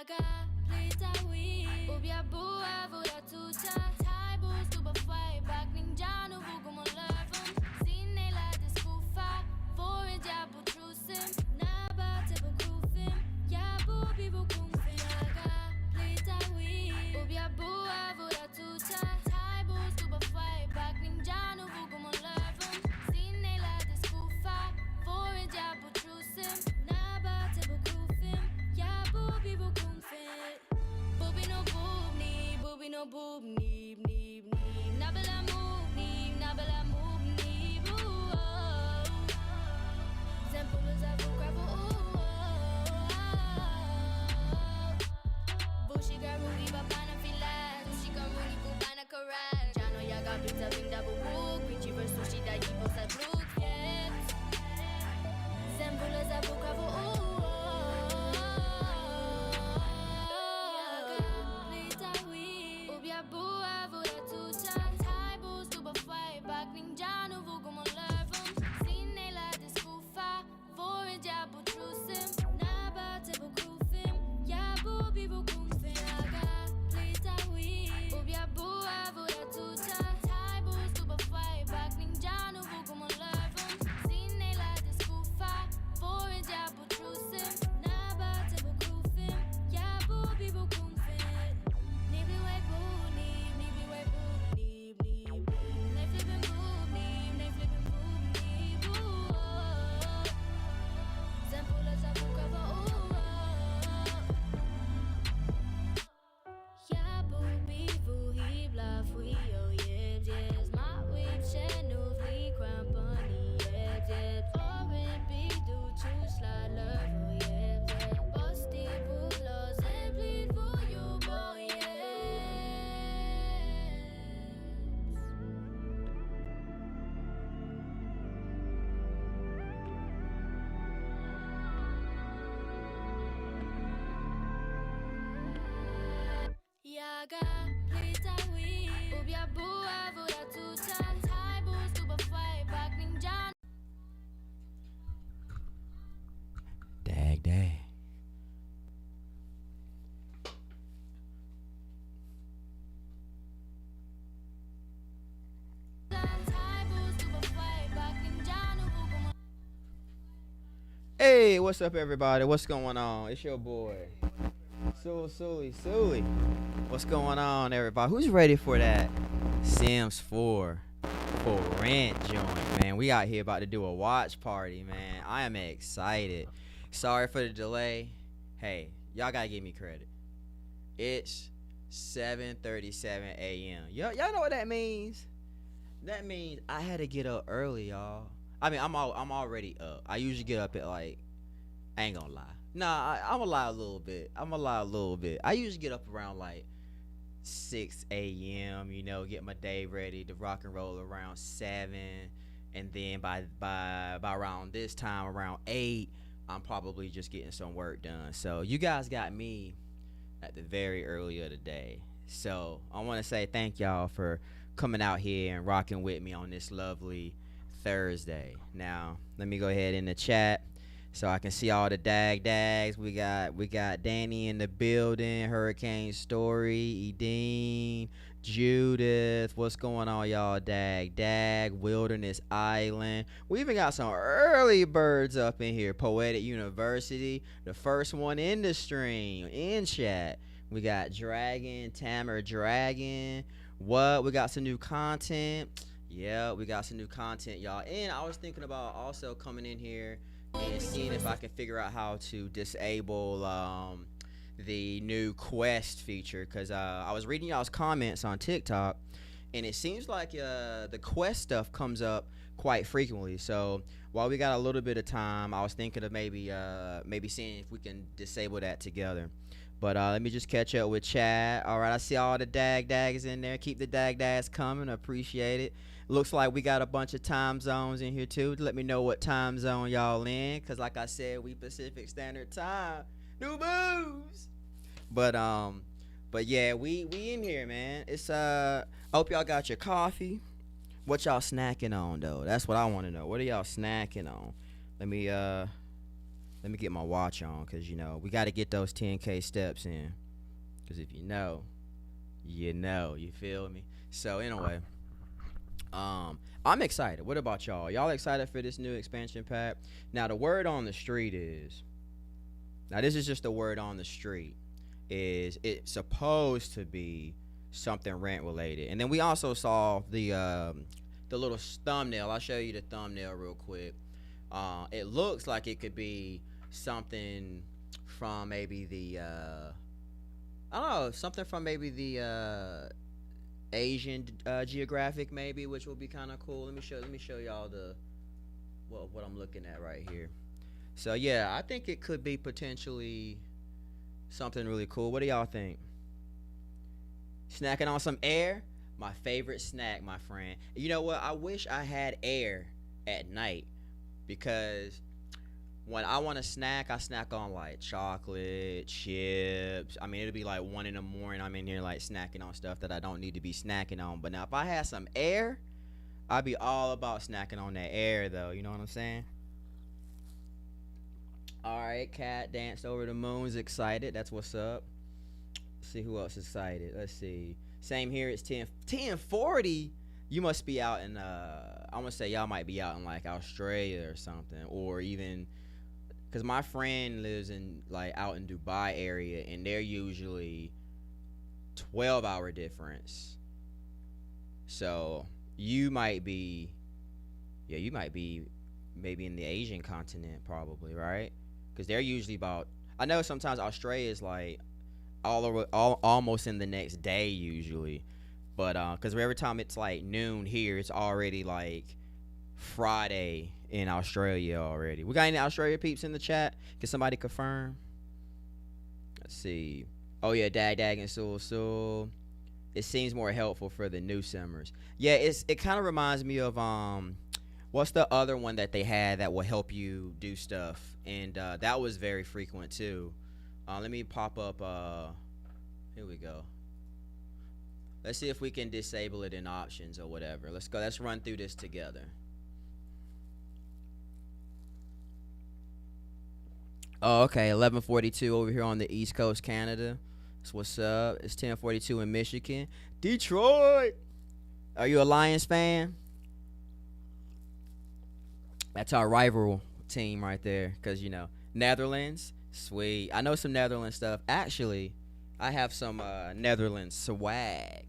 Iaga, plita wi Ubia bua vura tuta Taibus tuba fai Bak ninjanu vugu mon lövum Sinne la diskufa Vore jabu trusim Naba tebu kufim Jabu bivu kumfim Iaga, plita wi Ubia bua vura tuta Taibus tuba fai Bak ninjanu vugu mon lövum Sinne la diskufa Vore jabu trusim Naba tebu kufim Jabu bivu kumfim Booby no boob neeb, booby no boob neeb, neeb, neeb. Nabela move neeb, ooh oh. Zempulu zavu gravel, ooh oh. Bushiga rudi babana filas, Bushiga rudi bubana karat. Jano yaga pizza vinda bubu, Quichi versus sushi da yibo sa blue, yes. Zempulu zavu gravel, ooh oh. Bua vura tuta Taibus tuba fai Bak ninjanu vugu mon lövum Sinne la diskufa Vore jabu trusim Naba tebu kufim Jabu bivu kumfim Iaga, plita wi Ubia bua vura tuta Taibus tuba fai Bak ninjanu vugu mon lövum Sinne la diskufa Vore jabu trusim Naba tebu kufim Jabu bivu kumfim Nibi we boo Iaga, plita wi Ubia bua vura tuta Taibus tuba fai Bak ninjan Dag. Taibus tuba fai Bak ninjanu vugu mon Hey, what's up, everybody? What's going on? It's your boy, Sully. What's going on, everybody? Who's ready for that Sims 4 for rent joint, man? We out here about to do a watch party, man. I am excited. Sorry for the delay. Hey, y'all gotta give me credit. It's 7:37 a.m. Y'all know what that means? That means I had to get up early, y'all. I mean, I'm already up. I usually get up at I ain't gonna lie. Nah, I'm gonna lie a little bit. I usually get up around 6 a.m. Get my day ready to rock and roll around 7, and then by around this time, around 8, I'm probably just getting some work done. So you guys got me at the very early of the day. So I want to say thank y'all for coming out here and rocking with me on this lovely Thursday. Now let me go ahead in the chat so I can see all the dags. We got Danny in the building, Hurricane Story, Edine, Judith. What's going on, y'all? Dag, Wilderness Island. We even got some early birds up in here. Poetic University, the first one in the stream, in chat. We got Dragon, Tamer Dragon. What? We got some new content. Yeah, we got some new content, y'all. And I was thinking about also coming in here and seeing if I can figure out how to disable the new quest feature, because I was reading y'all's comments on TikTok, and it seems like the quest stuff comes up quite frequently. So while we got a little bit of time, I was thinking of maybe seeing if we can disable that together. But let me just catch up with chat. All right, I see all the dags in there. Keep the dags coming. Appreciate it. Looks like we got a bunch of time zones in here too. Let me know what time zone y'all in, because like I said, we Pacific Standard Time. New moves. But yeah, we in here, man. It's I hope y'all got your coffee. What y'all snacking on though? That's what I want to know. What are y'all snacking on? Let me Let me get my watch on, because, you know, we got to get those 10K steps in. Because if you know, you know. You feel me? So, anyway, I'm excited. What about y'all? Y'all excited for this new expansion pack? Now, the word on the street is, now this is just the word on the street, is it's supposed to be something rent related. And then we also saw the little thumbnail. I'll show you the thumbnail real quick. It looks like it could be something from maybe the I don't know, something from maybe the Asian geographic, maybe, which will be kind of cool. Let me show y'all the what I'm looking at right here. So yeah, I think it could be potentially something really cool. What do y'all think? Snacking on some air? My favorite snack, my friend. You know what? I wish I had air at night, because when I want to snack, I snack on like chocolate, chips. I mean, it'll be like 1 in the morning. I'm in here like snacking on stuff that I don't need to be snacking on. But now if I had some air, I'd be all about snacking on that air, though. You know what I'm saying? All right, Cat danced over the moon's excited. That's what's up. Let's see who else is excited. Let's see. Same here. It's 10:40. You must be out in I'm gonna say y'all might be out in like Australia or something, or even because my friend lives in like out in Dubai area, and they're usually 12-hour difference. So you might be maybe in the Asian continent, probably, right? Because they're usually about, I know sometimes Australia is like almost in the next day usually, but because every time it's like noon here, it's already like Friday in Australia already. We got any Australia peeps in the chat? Can somebody confirm? Let's see. Oh yeah, Dag and Sul. It seems more helpful for the new simmers. Yeah, it kind of reminds me of what's the other one that they had that will help you do stuff, and that was very frequent too. Let me pop up. Here we go. Let's see if we can disable it in options or whatever. Let's go. Let's run through this together. Oh, okay. 11:42 over here on the East Coast, Canada. That's what's up. It's 10:42 in Michigan. Detroit. Are you a Lions fan? That's our rival team right there. Because, you know, Netherlands. Sweet. I know some Netherlands stuff. Actually, I have some Netherlands swag.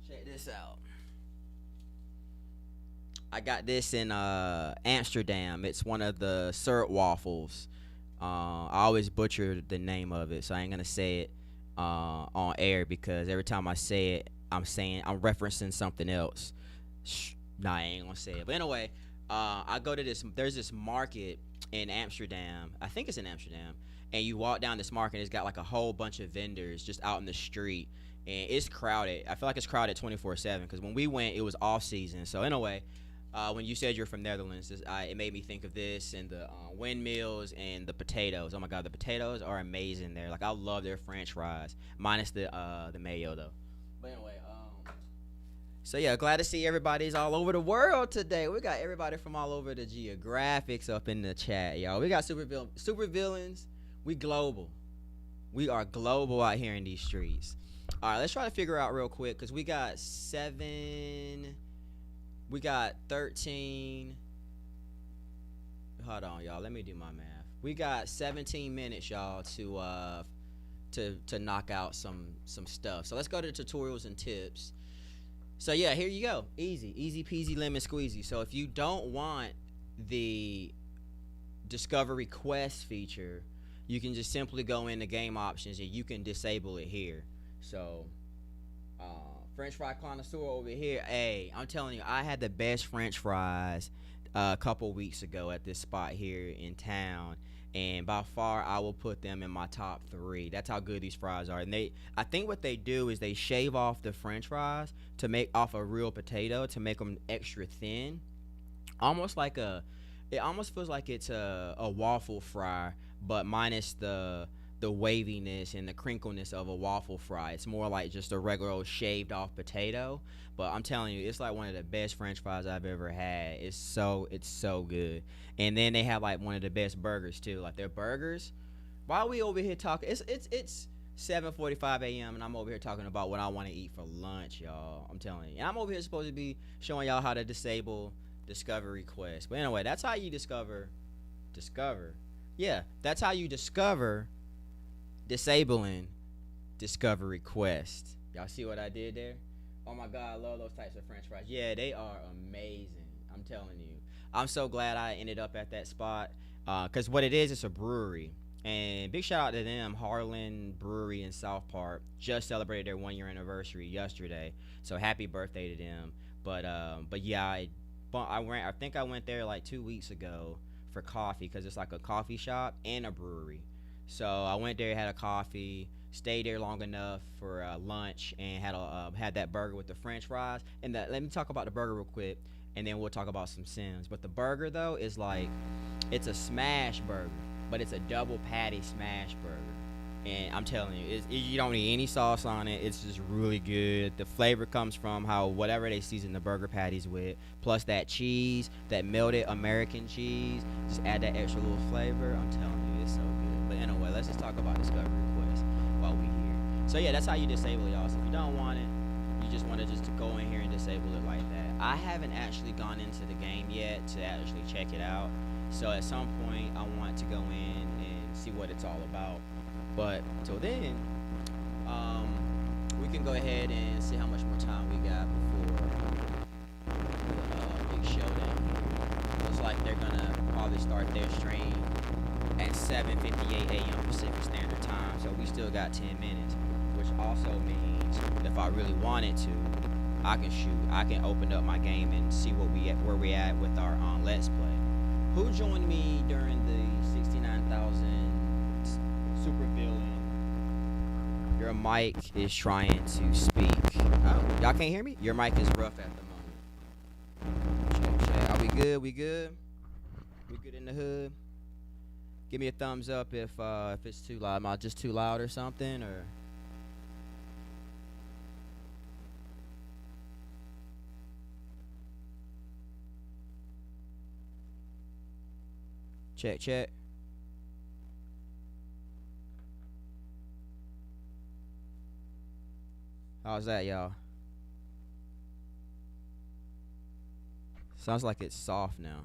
Check this out. I got this in Amsterdam. It's one of the syrup waffles. I always butcher the name of it, so I ain't gonna say it on air, because every time I say it, I'm referencing something else. Nah, I ain't gonna say it. But anyway, I go to this. There's this market in Amsterdam. I think it's in Amsterdam. And you walk down this market, and it's got like a whole bunch of vendors just out in the street, and it's crowded. I feel like it's crowded 24/7, because when we went, it was off season. So anyway, when you said you're from Netherlands, it made me think of this and the windmills and the potatoes. Oh my God, the potatoes are amazing there. Like, I love their French fries, minus the mayo though. But anyway, so yeah, glad to see everybody's all over the world today. We got everybody from all over the geographics up in the chat, y'all. We got Supervillains. We global. We are global out here in these streets. All right, let's try to figure out real quick, because we got 13. Hold on, y'all. Let me do my math. We got 17 minutes, y'all, to knock out some stuff. So let's go to the tutorials and tips. So yeah, here you go. Easy peasy lemon squeezy. So if you don't want the discovery quest feature, you can just simply go into game options and you can disable it here. So French fry connoisseur over here. Hey, I'm telling you, I had the best French fries a couple weeks ago at this spot here in town, and by far I will put them in my top 3. That's how good these fries are. And I think what they do is they shave off the French fries to make off a real potato to make them extra thin, almost like it almost feels like it's a waffle fry, but minus the the waviness and the crinkleness of a waffle fry. It's more like just a regular old shaved off potato. But I'm telling you, it's like one of the best French fries I've ever had. It's so good. And then they have like one of the best burgers too. Like their burgers. Why are we over here talking? It's 7:45 a.m. and I'm over here talking about what I want to eat for lunch, y'all. I'm telling you. And I'm over here supposed to be showing y'all how to disable discovery quest. But anyway, that's how you discover. Yeah, that's how you discover disabling discovery quest. Y'all see what I did there? Oh my god, I love those types of French fries. Yeah, they are amazing. I'm telling you. I'm so glad I ended up at that spot. Because what it is, it's a brewery. And big shout out to them. Harlan Brewery in South Park just celebrated their 1 year anniversary yesterday. So happy birthday to them. But yeah, I think I went there like 2 weeks ago for coffee because it's like a coffee shop and a brewery. So I went there, had a coffee, stayed there long enough for lunch, and had that burger with the French fries. And let me talk about the burger real quick, and then we'll talk about some Sims. But the burger though is like, it's a smash burger, but it's a double patty smash burger. And I'm telling you, you don't need any sauce on it. It's just really good. The flavor comes from whatever they season the burger patties with, plus that cheese, that melted American cheese. Just add that extra little flavor. I'm telling you, it's so good. But anyway, let's just talk about Discovery Quest while we here. So yeah, that's how you disable y'all. So if you don't want it, you just want to just go in here and disable it like that. I haven't actually gone into the game yet to actually check it out. So at some point, I want to go in and see what it's all about. But until then, we can go ahead and see how much more time we got before the big showdown here. Looks like they're gonna probably start their stream at 7:58 a.m. Pacific Standard Time. So we still got 10 minutes, which also means if I really wanted to, I can shoot. I can open up my game and see where we at with our Let's Play. Who joined me during the 69,000? Supervillain. Your mic is trying to speak. Oh, y'all can't hear me? Your mic is rough at the moment. Check. Are we good? We good? We good in the hood? Give me a thumbs up if it's too loud. Am I just too loud or something? Or check. How's that, y'all? Sounds like it's soft now.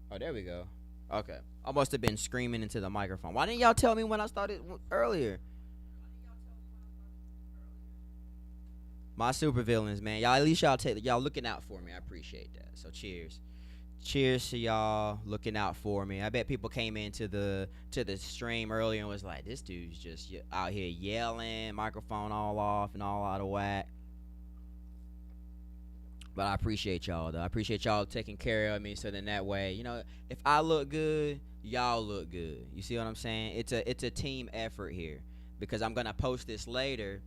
Oh, there we go. Okay. I must have been screaming into the microphone. Why didn't y'all tell me when I started earlier? My supervillains, man. Y'all, at least y'all looking out for me. I appreciate that. So cheers. Cheers to y'all looking out for me. I bet people came into the stream earlier and was like, this dude's just out here yelling, microphone all off and all out of whack. But I appreciate y'all though. I appreciate y'all taking care of me, so then that way, if I look good, y'all look good. You see what I'm saying? It's a team effort here, because I'm gonna post this later,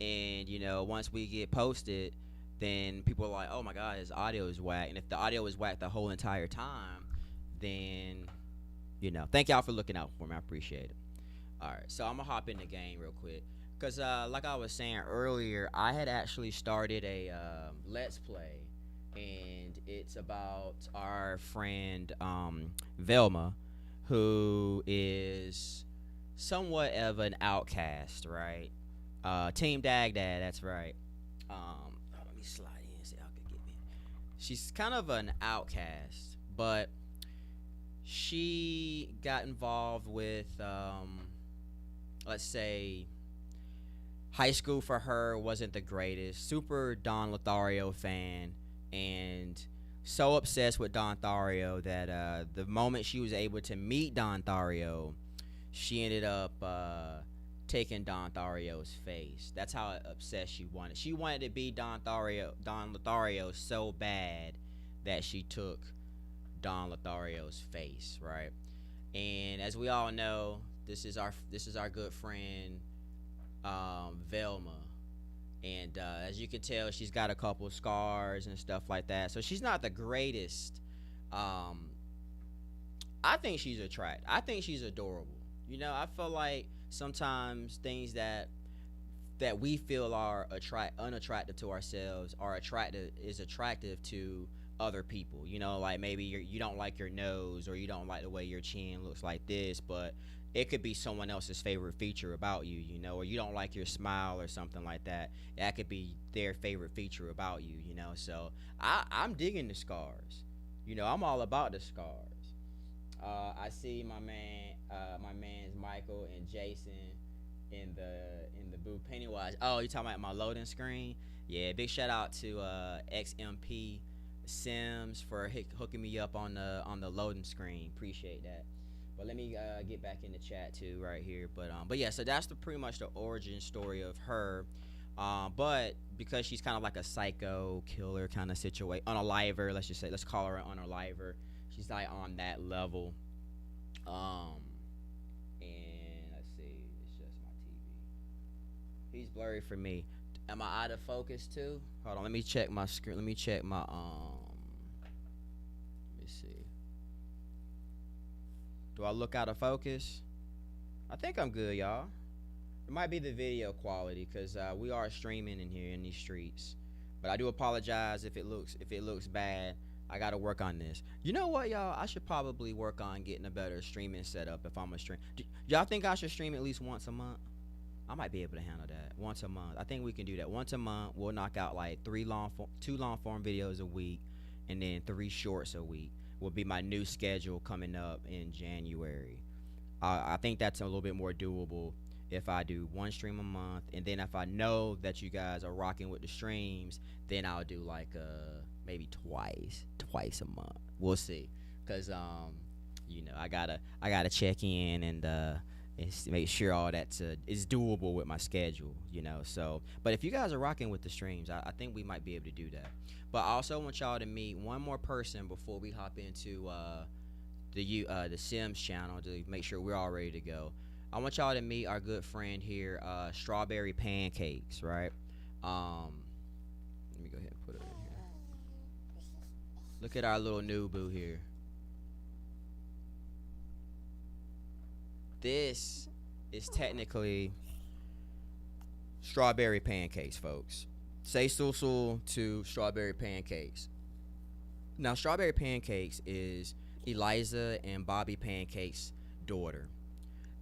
and once we get posted, then people are like, oh my god, his audio is whack. And if the audio is whack the whole entire time, then thank y'all for looking out for me. I appreciate it. Alright, so I'm gonna hop in the game real quick, because like I was saying earlier, I had actually started a Let's Play, and it's about our friend Velma, who is somewhat of an outcast, right? Team Dagdad, that's right. Let me slide in and see how could get me. She's kind of an outcast, but she got involved with let's say high school for her wasn't the greatest. Super Don Lothario fan, and so obsessed with Don Thario that the moment she was able to meet Don Thario, she ended up taking Don Thario's face. That's how obsessed she wanted. She wanted to be Don Lothario so bad that she took Don Lothario's face, right? And as we all know, this is our good friend Velma, and as you can tell, she's got a couple scars and stuff like that. So she's not the greatest I think she's attractive. I think she's adorable. You know, I feel like sometimes things that we feel are unattractive to ourselves are attractive to other people. You know, like maybe you don't like your nose, or you don't like the way your chin looks like this, but it could be someone else's favorite feature about you, you know, or you don't like your smile or something like that. That could be their favorite feature about you, you know. So I'm digging the scars. You know, I'm all about the scars. I see my man's Michael and Jason in the booth. Pennywise. Oh, you talking about my loading screen? Yeah, big shout out to XMP Sims for hooking me up on the loading screen. Appreciate that. But let me get back in the chat too right here. But yeah, so that's pretty much the origin story of her. But because she's kind of like a psycho killer kind of situation, unaliver, let's call her an unaliver. She's like on that level. And let's see, it's just my TV. He's blurry for me. Am I out of focus too? Hold on, let me check my screen. Let me check my Let me see. Do I look out of focus? I think I'm good, y'all. It might be the video quality, because we are streaming in here in these streets. But I do apologize if it looks bad. I gotta work on this. You know what, y'all? I should probably work on getting a better streaming setup if I'm a stream. Y'all think I should stream at least once a month? I might be able to handle that once a month. I think we can do that once a month. We'll knock out like two long form videos a week, and then 3 shorts a week. Will be my new schedule coming up in January. I think that's a little bit more doable if I do 1 stream a month, and then if I know that you guys are rocking with the streams, then I'll do like maybe twice a month. We'll see, cause you know, I gotta check in and make sure all that is doable with my schedule, you know. So, but if you guys are rocking with the streams, I think we might be able to do that. But I also want y'all to meet one more person before we hop into the Sims channel to make sure we're all ready to go. I want y'all to meet our good friend here, Strawberry Pancakes, right? Let me go ahead and put it in here. Look at our little new boo here. This is technically Strawberry Pancakes, folks. Say susul to Strawberry Pancakes. Now, Strawberry Pancakes is Eliza and Bobby Pancake's daughter.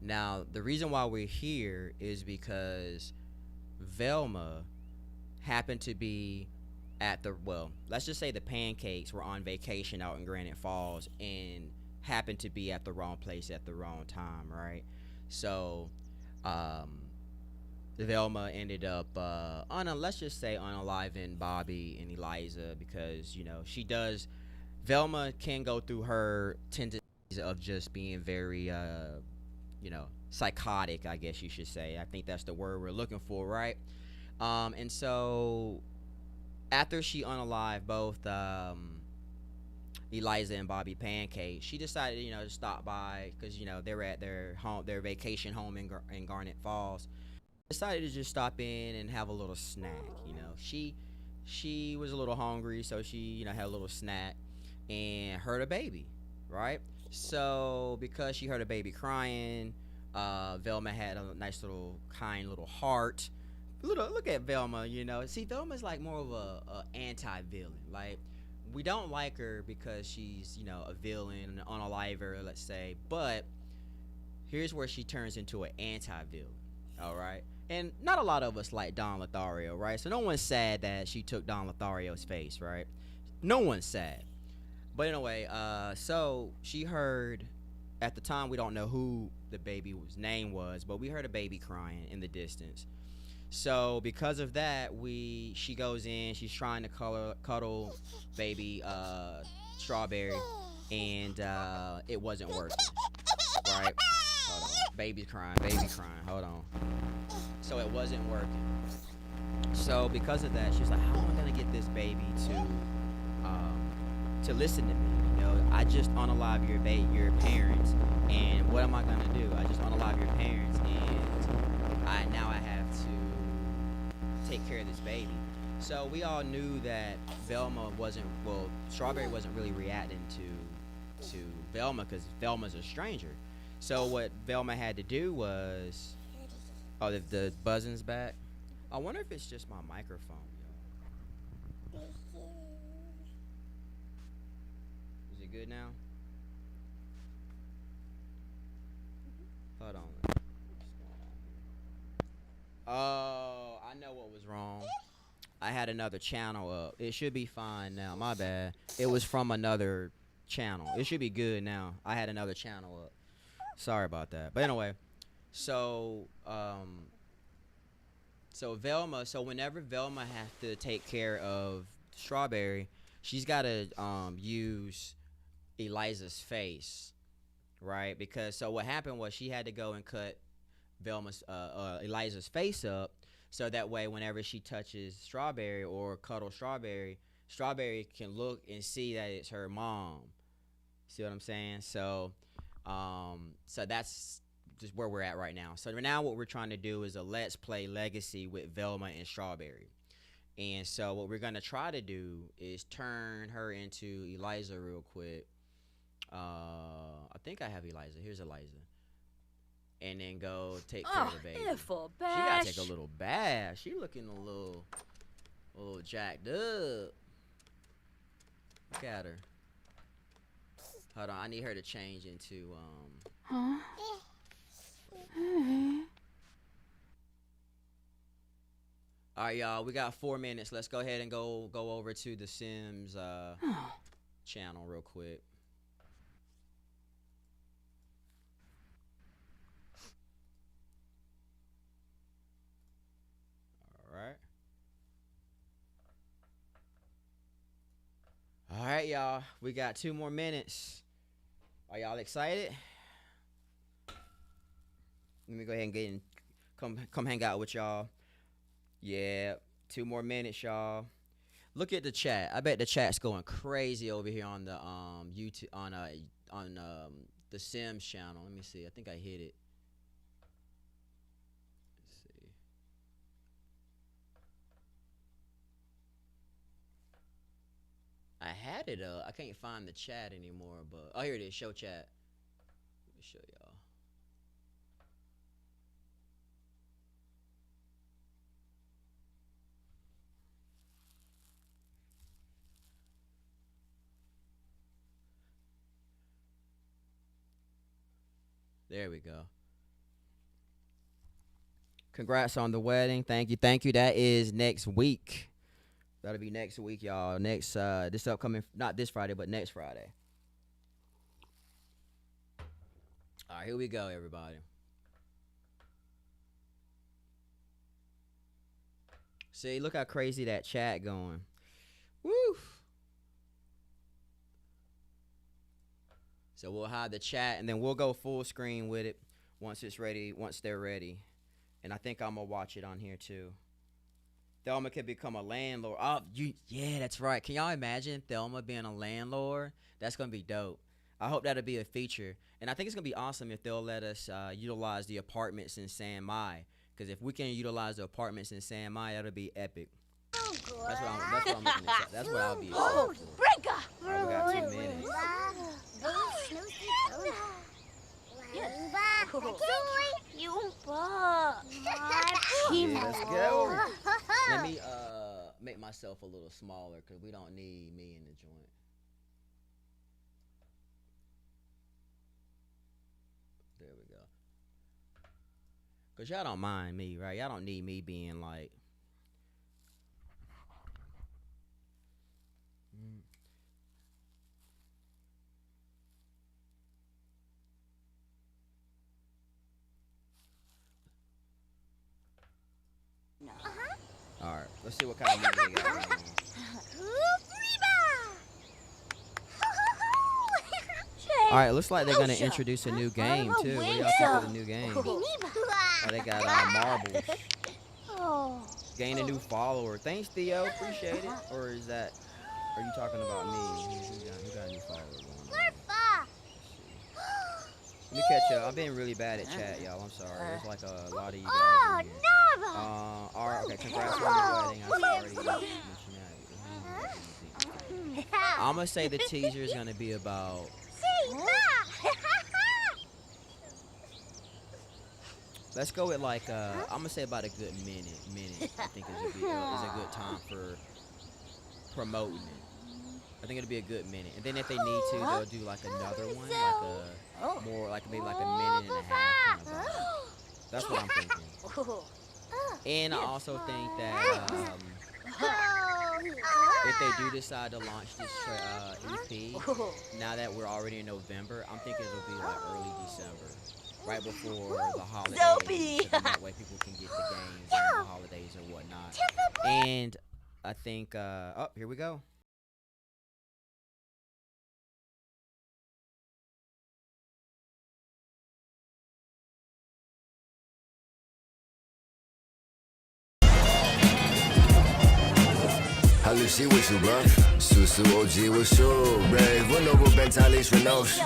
Now, the reason why we're here is because Velma happened to be at let's just say the Pancakes were on vacation out in Granite Falls and happened to be at the wrong place at the wrong time, right? So, Velma ended up, let's just say unaliving Bobby and Eliza, because, you know, Velma can go through her tendencies of just being very, you know, psychotic, I guess you should say. I think that's the word we're looking for, right? And so after she unalived both Eliza and Bobby Pancake, she decided, you know, to stop by, because, you know, they were at their vacation home in Garnet Falls. Decided to just stop in and have a little snack. You know, she was a little hungry, so she, you know, had a little snack and heard a baby, right? So because she heard a baby crying, Velma had a nice little kind little heart. Look at Velma, you know. See, Velma's like more of a anti-villain. Like, we don't like her because she's, you know, a villain, an unaliver, let's say. But here's where she turns into an anti-villain. All right. And not a lot of us like Don Lothario, right? So no one's sad that she took Don Lothario's face, right? No one's sad. But anyway, so she heard, at the time, we don't know who the baby's name was, but we heard a baby crying in the distance. So because of that, she goes in, she's trying to cuddle baby Strawberry, and it wasn't working, right? Hold on. Baby crying, hold on. So it wasn't working. So because of that, she's like, how am I gonna get this baby to listen to me? You know, I just unalive your parents, and what am I gonna do? I just unalive your parents, and now I have to take care of this baby. So we all knew that Strawberry wasn't really reacting to to Velma because Velma's a stranger. So what Velma had to do was, oh, the buzzing's back. I wonder if it's just my microphone, y'all. Is it good now? Hold on. Oh, I know what was wrong. I had another channel up. It should be fine now. My bad. It was from another channel. It should be good now. I had another channel up. Sorry about that. But anyway, so Velma, so whenever Velma has to take care of Strawberry, she's got to use Eliza's face, right? Because so what happened was she had to go and cut Eliza's face up, so that way whenever she touches Strawberry or cuddles Strawberry, Strawberry can look and see that it's her mom. See what I'm saying? So so that's just where we're at right now. So now what we're trying to do is a Let's Play Legacy with Velma and Strawberry. And so what we're going to try to do is turn her into Eliza real quick. I think I have Eliza. Here's Eliza. And then go take care of the baby. She gotta take a little bath. She looking a little jacked up. Look at her. Hold on, I need her to change into Alright, y'all, we got 4 minutes. Let's go ahead and go over to the Sims channel real quick. Alright, y'all. We got 2 more minutes. Are y'all excited? Let me go ahead and get in. Come hang out with y'all. Yeah, 2 more minutes, y'all. Look at the chat. I bet the chat's going crazy over here on the YouTube on the Sims channel. Let me see. I think I hit it. I had it up. I can't find the chat anymore, but oh, here it is. Show chat. Let me show y'all. There we go. Congrats on the wedding. Thank you. Thank you. That is next week. That'll be next week, y'all. Next, this upcoming, not this Friday, but next Friday. All right, here we go, everybody. See, look how crazy that chat going. Woo! So we'll hide the chat, and then we'll go full screen with it once it's ready, once they're ready. And I think I'm going to watch it on here, too. Thelma could become a landlord. Oh, yeah, that's right. Can y'all imagine Thelma being a landlord? That's going to be dope. I hope that'll be a feature. And I think it's going to be awesome if they'll let us utilize the apartments in San Mai. Because if we can utilize the apartments in San Mai, that'll be epic. That's what I'm looking at. That's what I'll be excited for. All right, we got 2 minutes. Yeah, let's go. Let me make myself a little smaller because we don't need me in the joint. There we go. Because y'all don't mind me, right? Y'all don't need me being like... All right, let's see what kind of movie they got. All right, looks like they're gonna introduce a new game too. What do y'all think of the new game? Oh, they got marbles. Gain a new follower. Thanks, Theo. Appreciate it. Or is that? Are you talking about me? Who got a new follower going on? Let me catch up. I've been really bad at chat, y'all. I'm sorry. There's like a lot of you guys in here. All right, okay. Congrats on the wedding. I already mentioned that. I'm gonna say the teaser is gonna be about Let's go with like I'm gonna say about a good minute. I think is a good time for promoting it. I think it'll be a good minute, and then if they need to, they'll do like another one, like a more like maybe like a minute and a half kind of vibe. That's what I'm thinking. And I also think that if they do decide to launch this EP, now that we're already in November, I'm thinking it'll be like early December, right before the holidays, so then that way people can get the games on the holidays or whatnot. And I think, oh, here we go. Hallo zie we zo buff, Susu OG we zo brave, we know we bent al iets van ons.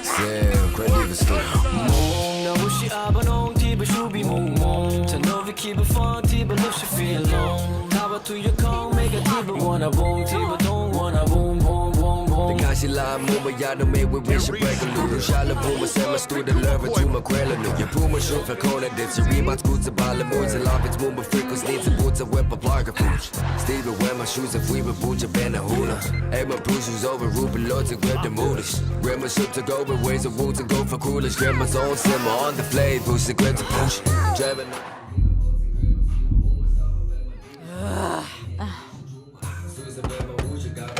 Sam, credit was good. Mong na wushi abanong tiba shubi mong mong. Tanovi kiba fun tiba lift she feel long. Taba to your call, make a tiba wanna boom, tiba don't wanna boom boom boom boom. De kanskje la moe, ja dan mee we wish je break a loop. Sjale boom, se ma stu de love to my quella nu. Je poe me show for kona dit, ze rima goed ze ballen moe, ze love it moe, freckles niet ze boot ze whip a plaga pooch. Steven wear my shoes if we were boot je ben a hula. Hey my bruises over roepen lots ik grab the moeders. Grandma shook to go but ways of wood to go for coolers. Grandma's own simmer on the blade, push the grip to push. Driving.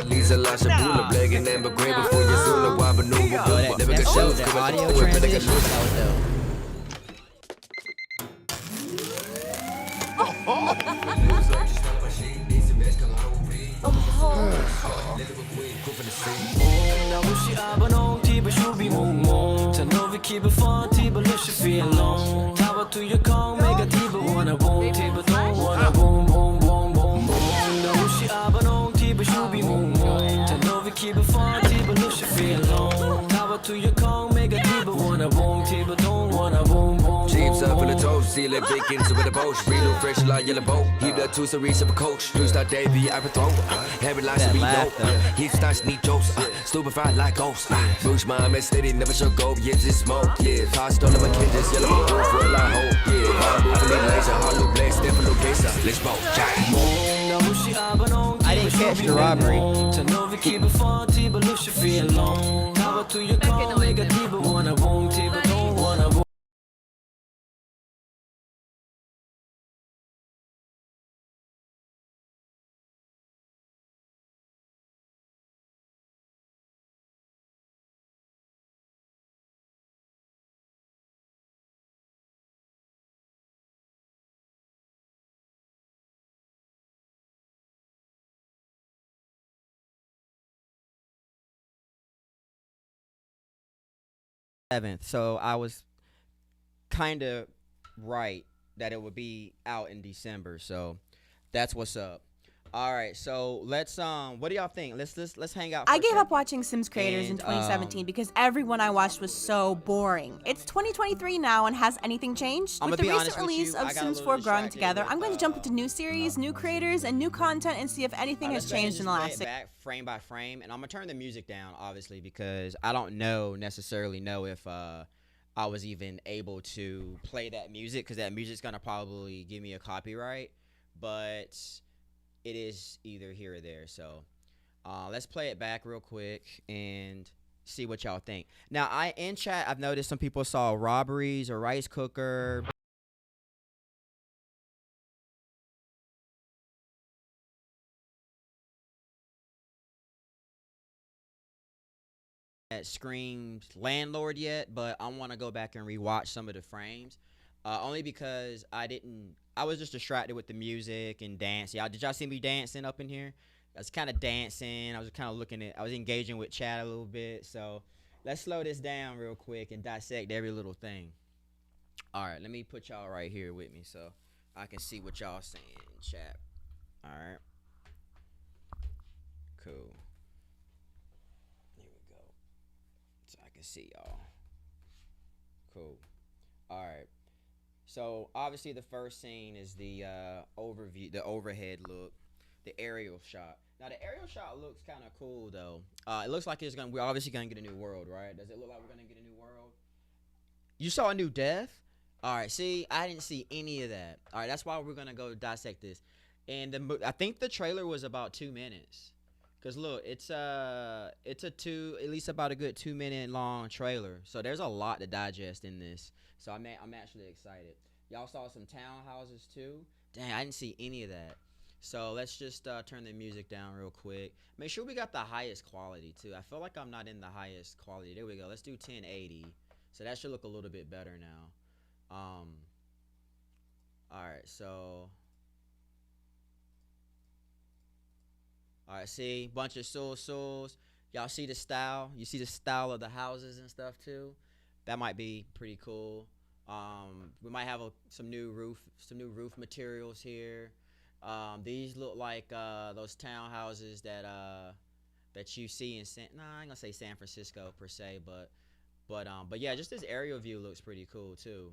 Lisa lascia pula, black and amber gray before you soon a wabba no Yo, never got shows, that come audio on, but they got transition, loose. that was dope. Mong na wushi abanong tiba shubi mong mong. Tanovi kiba fun tiba lift she feel long. Taba to your call, make a tiba wanna boom, tiba don't wanna boom boom boom boom. Mong na wushi abanong tiba shubi mong mong. Tanovi kiba fun tiba lift she feel long. Taba to your call, make a tiba wanna boom, tiba don't wanna boom boom. Jeeps up in the toast, see like big into with a boat. Real fresh like yellow boat. Heap that two series of a coach. Use that Davey, I would throw. Heavy lines to be dope. Heap starts neat jokes. Stupefied like ghosts. Bush mom is steady, never show go. Yeah, just smoke. Yeah, tossed on my kids, just yellow boat for a lot hope. Yeah, I'm moving in laser, hollow blaze, different location. Let's roll. Mong na wushi abanong I didn't catch the robbery. Tanovi kiba fun tiba lift she feel long. Taba to your call, make a tiba wanna boom, tiba don't wanna boom. So I was kind of right that it would be out in December. So that's what's up. All right, so let's what do y'all think? Let's hang out. For I a gave up second. watching Sims creators in And, 2017 because everyone I watched was so boring. It's 2023 now, and has anything changed? I'ma With the be honest recent with release you, I of got a Sims little 4 growing distracted together, with, I'm going to jump into new series, new creators, and new content and see if anything has Let's go ahead and changed in just the play last it 6 back frame by frame, and I'm gonna turn the music down, obviously, because I don't necessarily know if I was even able to play that music, because that music's gonna probably give me a copyright, but it is either here or there. So let's play it back real quick and see what y'all think. Now, in chat, I've noticed some people saw robberies or rice cooker. That screams landlord yet, but I want to go back and rewatch some of the frames, only because I was just distracted with the music and dance. Did y'all see me dancing up in here? I was kind of dancing. I was kind of I was engaging with chat a little bit. So let's slow this down real quick and dissect every little thing. All right, let me put y'all right here with me so I can see what y'all saying in chat. All right, cool. So I can see y'all. Cool. All right. So obviously the first scene is the overview, the overhead look, the aerial shot. Now the aerial shot looks kind of cool though. It looks like we're obviously gonna get a new world, right? Does it look like we're gonna get a new world? You saw a new death? All right, see, I didn't see any of that. All right, that's why we're gonna go dissect this. And I think the trailer was about 2 minutes. Cause look, it's a at least about a good 2 minute long trailer. So there's a lot to digest in this. So I'm actually excited. Y'all saw some townhouses too. Dang, I didn't see any of that. So let's just turn the music down real quick. Make sure we got the highest quality too. I feel like I'm not in the highest quality. There we go. Let's do 1080. So that should look a little bit better now. All right, so. All right, see, bunch of souls. Y'all see the style? You see the style of the houses and stuff too? That might be pretty cool. We might have some new roof materials here. These look like those townhouses that you see in I ain't gonna say San Francisco per se, but yeah, just this aerial view looks pretty cool too.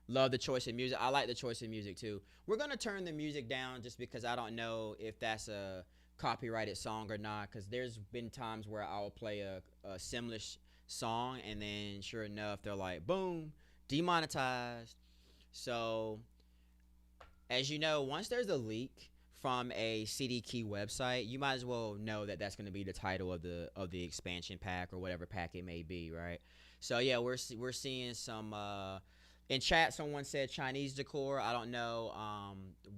Love the choice of music. I like the choice of music too. We're gonna turn the music down just because I don't know if that's a copyrighted song or not. Because there's been times where I'll play a similar song and then sure enough they're like, boom, demonetized. So as you know, once there's a leak from a CD Key website, you might as well know that that's going to be the title of the expansion pack or whatever pack it may be, right? So yeah, we're seeing some. In chat, someone said Chinese decor. I don't know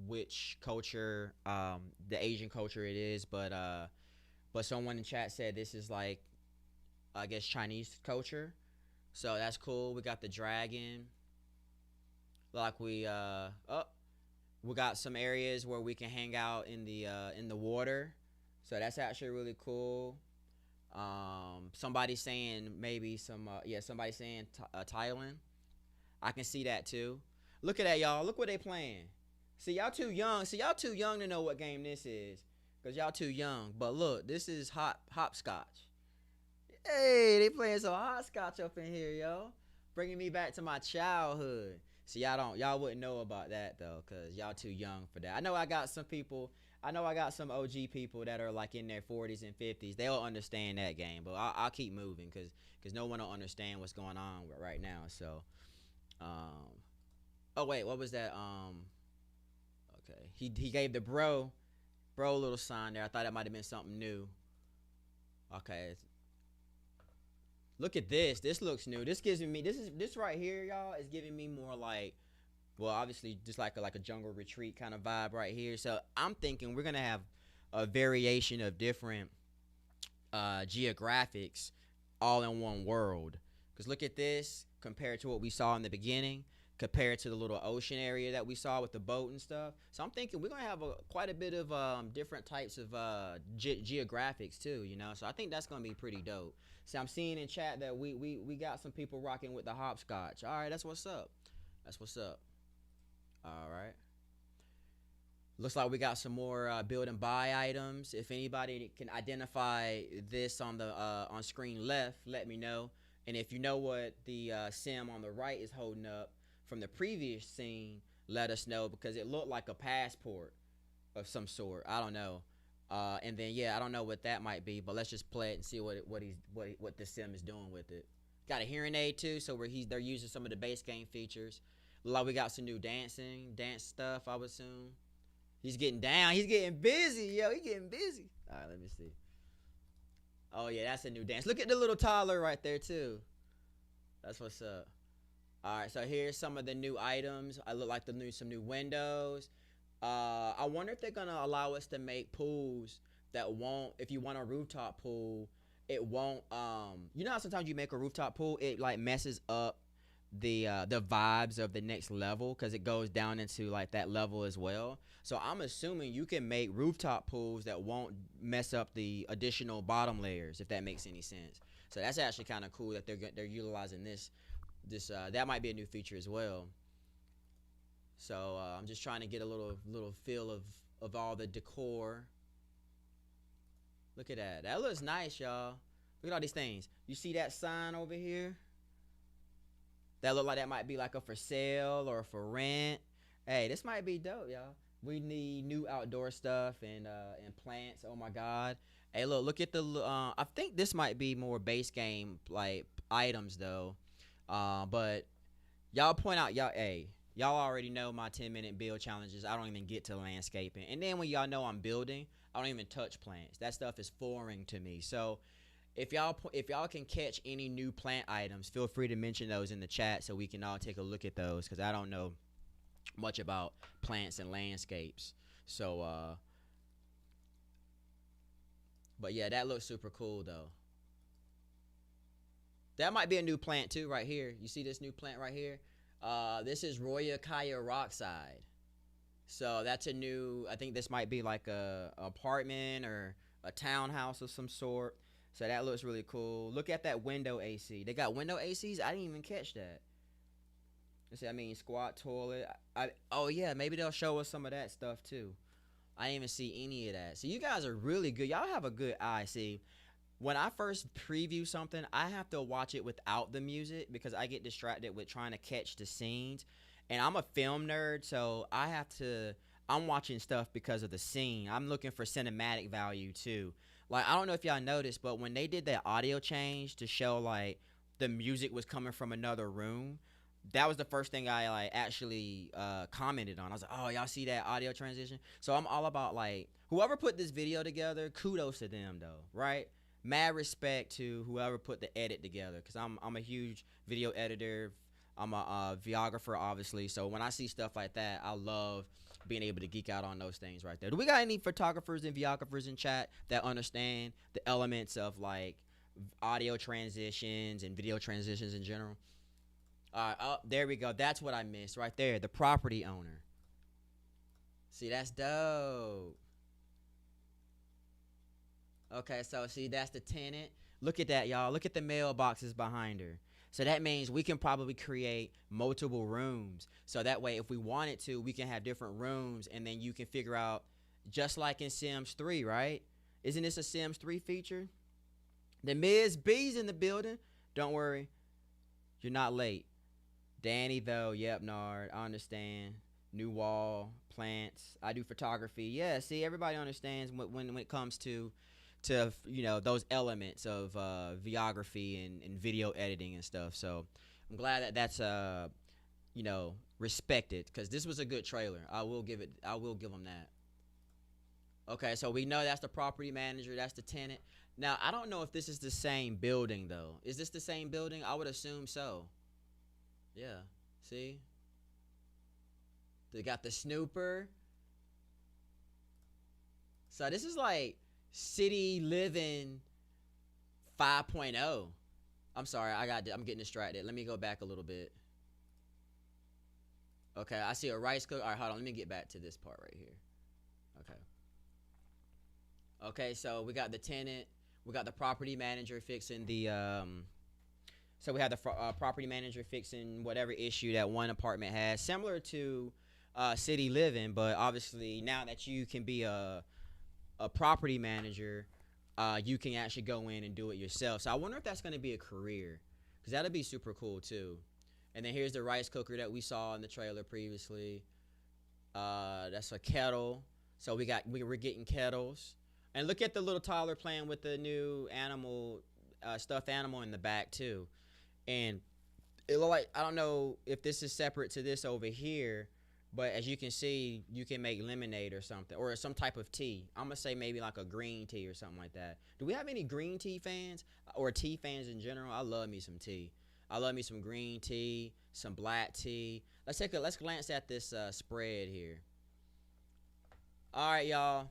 which culture, the Asian culture it is, but someone in chat said this is like, I guess, Chinese culture. So that's cool. We got the dragon. Like we got some areas where we can hang out in the water. So that's actually really cool. Somebody saying maybe somebody saying Thailand. I can see that too. Look at that, y'all. Look what they playing. See, y'all too young. See, y'all too young to know what game this is, cause y'all too young. But look, this is hopscotch. Hey, they playing some hopscotch up in here, yo. Bringing me back to my childhood. See, y'all wouldn't know about that though, cause y'all too young for that. I know I got some OG people that are like in their 40s and 50s. They'll understand that game, but I'll keep moving, cause no one will understand what's going on right now. So. Oh wait, what was that? Okay, he gave the bro little sign there. I thought that might have been something new. Okay, look at this. This looks new. This gives me this right here, y'all, is giving me more like, well, obviously just like a jungle retreat kind of vibe right here. So I'm thinking we're gonna have a variation of different geographics all in one world. Cause look at this. Compared to what we saw in the beginning, compared to the little ocean area that we saw with the boat and stuff. So I'm thinking we're gonna have quite a bit of different types of geographics too, you know. So I think that's gonna be pretty dope. So I'm seeing in chat that we got some people rocking with the hopscotch. All right, that's what's up. That's what's up. All right. Looks like we got some more build and buy items. If anybody can identify this on the on screen left, let me know. And if you know what the sim on the right is holding up from the previous scene, let us know, because it looked like a passport of some sort. I don't know. And then yeah, I don't know what that might be, but let's just play it and see what the sim is doing with it. Got a hearing aid too, so they're using some of the base game features. Like we got some new dance stuff, I would assume. He's getting down. He's getting busy, yo. He's getting busy. All right, let me see. Oh yeah, that's a new dance. Look at the little toddler right there too. That's what's up. All right, so here's some of the new items. I look like some new windows. I wonder if they're gonna allow us to make pools that won't. If you want a rooftop pool, it won't. You know how sometimes you make a rooftop pool, it like messes up the vibes of the next level because it goes down into like that level as well. So I'm assuming you can make rooftop pools that won't mess up the additional bottom layers, if that makes any sense. So that's actually kind of cool that they're utilizing this. That might be a new feature as well. So I'm just trying to get a little feel of all the decor. Look at that. That looks nice, y'all. Look at all these things. You see that sign over here? That look like that might be like a for sale or for rent. Hey, this might be dope, y'all. We need new outdoor stuff and plants. Oh my God. Hey, look at the. I think this might be more base game like items though. But Y'all point out y'all already know my 10-minute build challenges. I don't even get to landscaping. And then when y'all know I'm building, I don't even touch plants. That stuff is foreign to me. So if y'all can catch any new plant items, feel free to mention those in the chat so we can all take a look at those, because I don't know much about plants and landscapes. So but yeah, that looks super cool though. That might be a new plant too right here. You see this new plant right here? This is Roya Kaya Rockside. So that's a new, I think this might be like a apartment or a townhouse of some sort. So that looks really cool. Look at that window AC. They got window ACs? I didn't even catch that. Let's see, I mean, squat toilet. Oh yeah, maybe they'll show us some of that stuff too. I didn't even see any of that. So you guys are really good. Y'all have a good eye. See, when I first preview something, I have to watch it without the music because I get distracted with trying to catch the scenes. And I'm a film nerd, so I'm watching stuff because of the scene. I'm looking for cinematic value too. Like, I don't know if y'all noticed, but when they did that audio change to show like the music was coming from another room, that was the first thing I like actually commented on. I was like, oh, y'all see that audio transition? So I'm all about like, whoever put this video together, kudos to them though, right? Mad respect to whoever put the edit together, because I'm a huge video editor. I'm a videographer, obviously. So when I see stuff like that, I love being able to geek out on those things right there. Do we got any photographers and videographers in chat that understand the elements of like audio transitions and video transitions in general? Oh, there we go. That's what I missed right there. The property owner. See, that's dope. Okay, so see, that's the tenant. Look at that, y'all. Look at the mailboxes behind her. So that means we can probably create multiple rooms. So that way, if we wanted to, we can have different rooms, and then you can figure out, just like in Sims 3, right? Isn't this a Sims 3 feature? The Ms. B's in the building. Don't worry. You're not late. Danny, though. Yep, Nard. I understand. New wall, plants. I do photography. Yeah, see, everybody understands when it comes to you know, those elements of videography and video editing and stuff. So I'm glad that that's you know, respected, because this was a good trailer. I will give them that. Okay, so we know that's the property manager, that's the tenant. Now I don't know if this is the same building though. Is this the same building? I would assume so. Yeah, see, they got the snooper. So this is like City Living 5.0. I'm sorry, I'm getting distracted. Let me go back a little bit. Okay, I see a rice cooker. All right, hold on. Let me get back to this part right here. Okay. Okay, so we got the tenant. We got the property manager fixing the so we have the property manager fixing whatever issue that one apartment has, similar to City Living, but obviously now that you can be a property manager, you can actually go in and do it yourself. So I wonder if that's going to be a career, because that'll be super cool too. And then here's the rice cooker that we saw in the trailer previously. That's a kettle. So we're getting kettles. And look at the little toddler playing with the new animal, stuffed animal in the back too. And it look like, I don't know if this is separate to this over here, but as you can see, you can make lemonade or something, or some type of tea. I'm gonna say maybe like a green tea or something like that. Do we have any green tea fans or tea fans in general? I love me some tea. I love me some green tea, some black tea. Let's glance at this spread here. All right, y'all.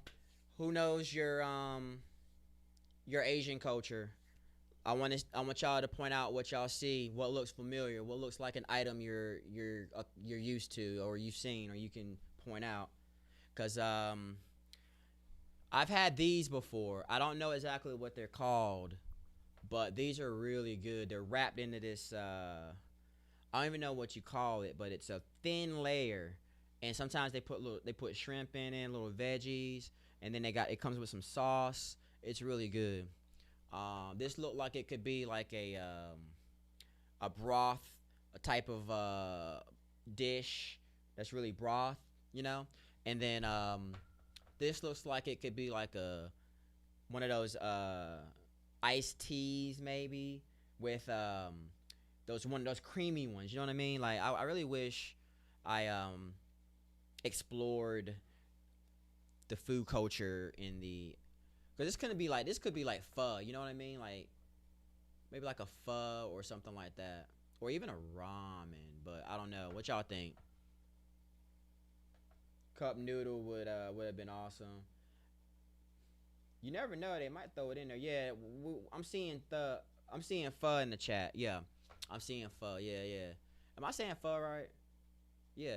Who knows your Asian culture? I want y'all to point out what y'all see, what looks familiar, what looks like an item you're used to or you've seen or you can point out. Cause I've had these before. I don't know exactly what they're called, but these are really good. They're wrapped into this. I don't even know what you call it, but it's a thin layer, and sometimes they put shrimp in it, little veggies, and then it comes with some sauce. It's really good. This looked like it could be like a broth, a type of dish that's really broth, you know. And then this looks like it could be like one of those iced teas maybe with those creamy ones. You know what I mean? Like I really wish I explored the food culture in the, because this could be like pho. You know what I mean? Like maybe like a pho or something like that, or even a ramen. But I don't know. What y'all think? Cup noodle would have been awesome. You never know, they might throw it in there. Yeah, I'm seeing pho in the chat. Yeah, I'm seeing pho. Yeah. Am I saying pho right? Yeah.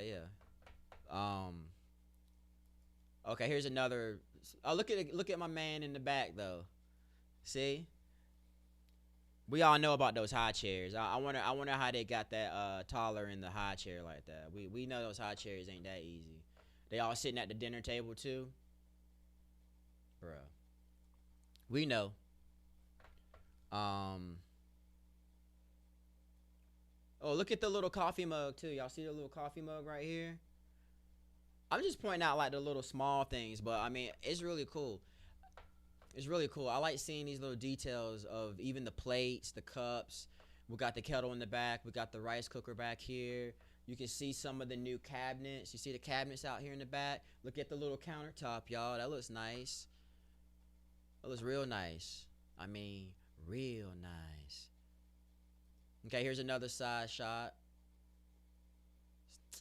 Okay, here's another. Oh, look at my man in the back though. See? We all know about those high chairs. I wonder how they got that taller in the high chair like that. We know those high chairs ain't that easy. They all sitting at the dinner table too. Bruh. We know. Oh, look at the little coffee mug too. Y'all see the little coffee mug right here? I'm just pointing out like the little small things, but I mean, it's really cool. It's really cool. I like seeing these little details of even the plates, the cups. We got the kettle in the back. We got the rice cooker back here. You can see some of the new cabinets. You see the cabinets out here in the back. Look at the little countertop, y'all. That looks nice. That looks real nice. I mean, real nice. Okay, here's another side shot.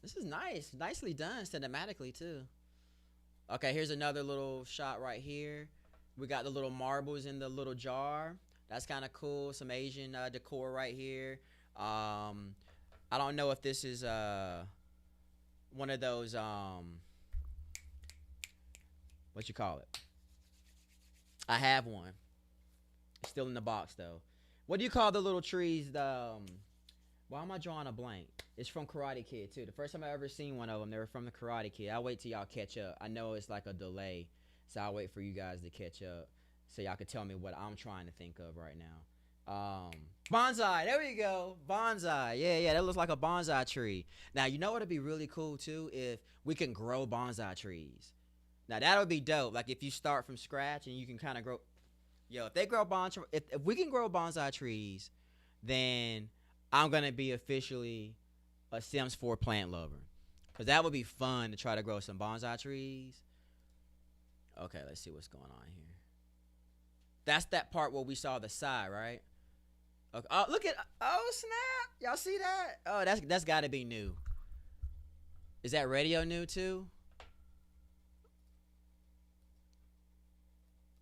This is nice. Nicely done cinematically, too. Okay, here's another little shot right here. We got the little marbles in the little jar. That's kind of cool. Some Asian decor right here. I don't know if this is one of those what you call it. I have one. It's still in the box though. What do you call the little trees? Why am I drawing a blank? It's from Karate Kid too. The first time I ever seen one of them, they were from the Karate Kid. I'll wait till y'all catch up. I know it's like a delay, so I'll wait for you guys to catch up so y'all can tell me what I'm trying to think of right now. Bonsai. There we go. Bonsai. Yeah. That looks like a bonsai tree. Now, you know what would be really cool too? If we can grow bonsai trees. Now, that would be dope. Like if you start from scratch and you can kind of grow. Yo, if they grow bonsai, if we can grow bonsai trees, then I'm going to be officially a Sims 4 plant lover. Because that would be fun to try to grow some bonsai trees. Okay, let's see what's going on here. That's that part where we saw the side, right? Okay. Oh, look at, oh snap! Y'all see that? Oh, that's got to be new. Is that radio new too?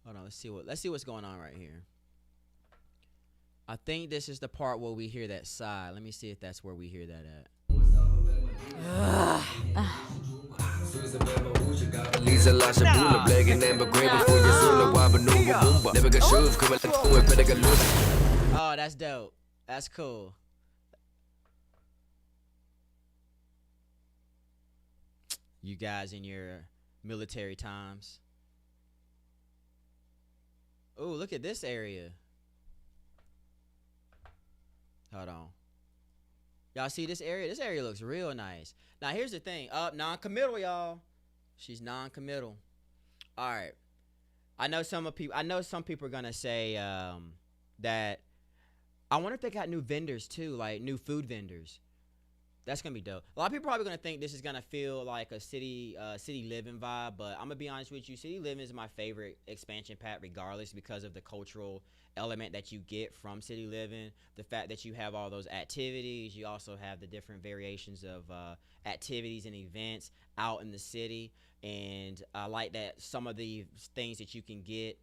Hold on, let's see what's going on right here. I think this is the part where we hear that sigh. Let me see if that's where we hear that at. Oh, that's dope. That's cool. You guys in your military times. Oh, look at this area. Hold on. Y'all see this area? This area looks real nice. Now, here's the thing. Non-committal, y'all. She's non-committal. All right. I know some people are going to say that I wonder if they got new vendors too, like new food vendors. That's going to be dope. A lot of people are probably going to think this is going to feel like a city living vibe, but I'm going to be honest with you. City living is my favorite expansion pack regardless because of the cultural element that you get from city living. The fact that you have all those activities. You also have the different variations of activities and events out in the city. And I like that some of the things that you can get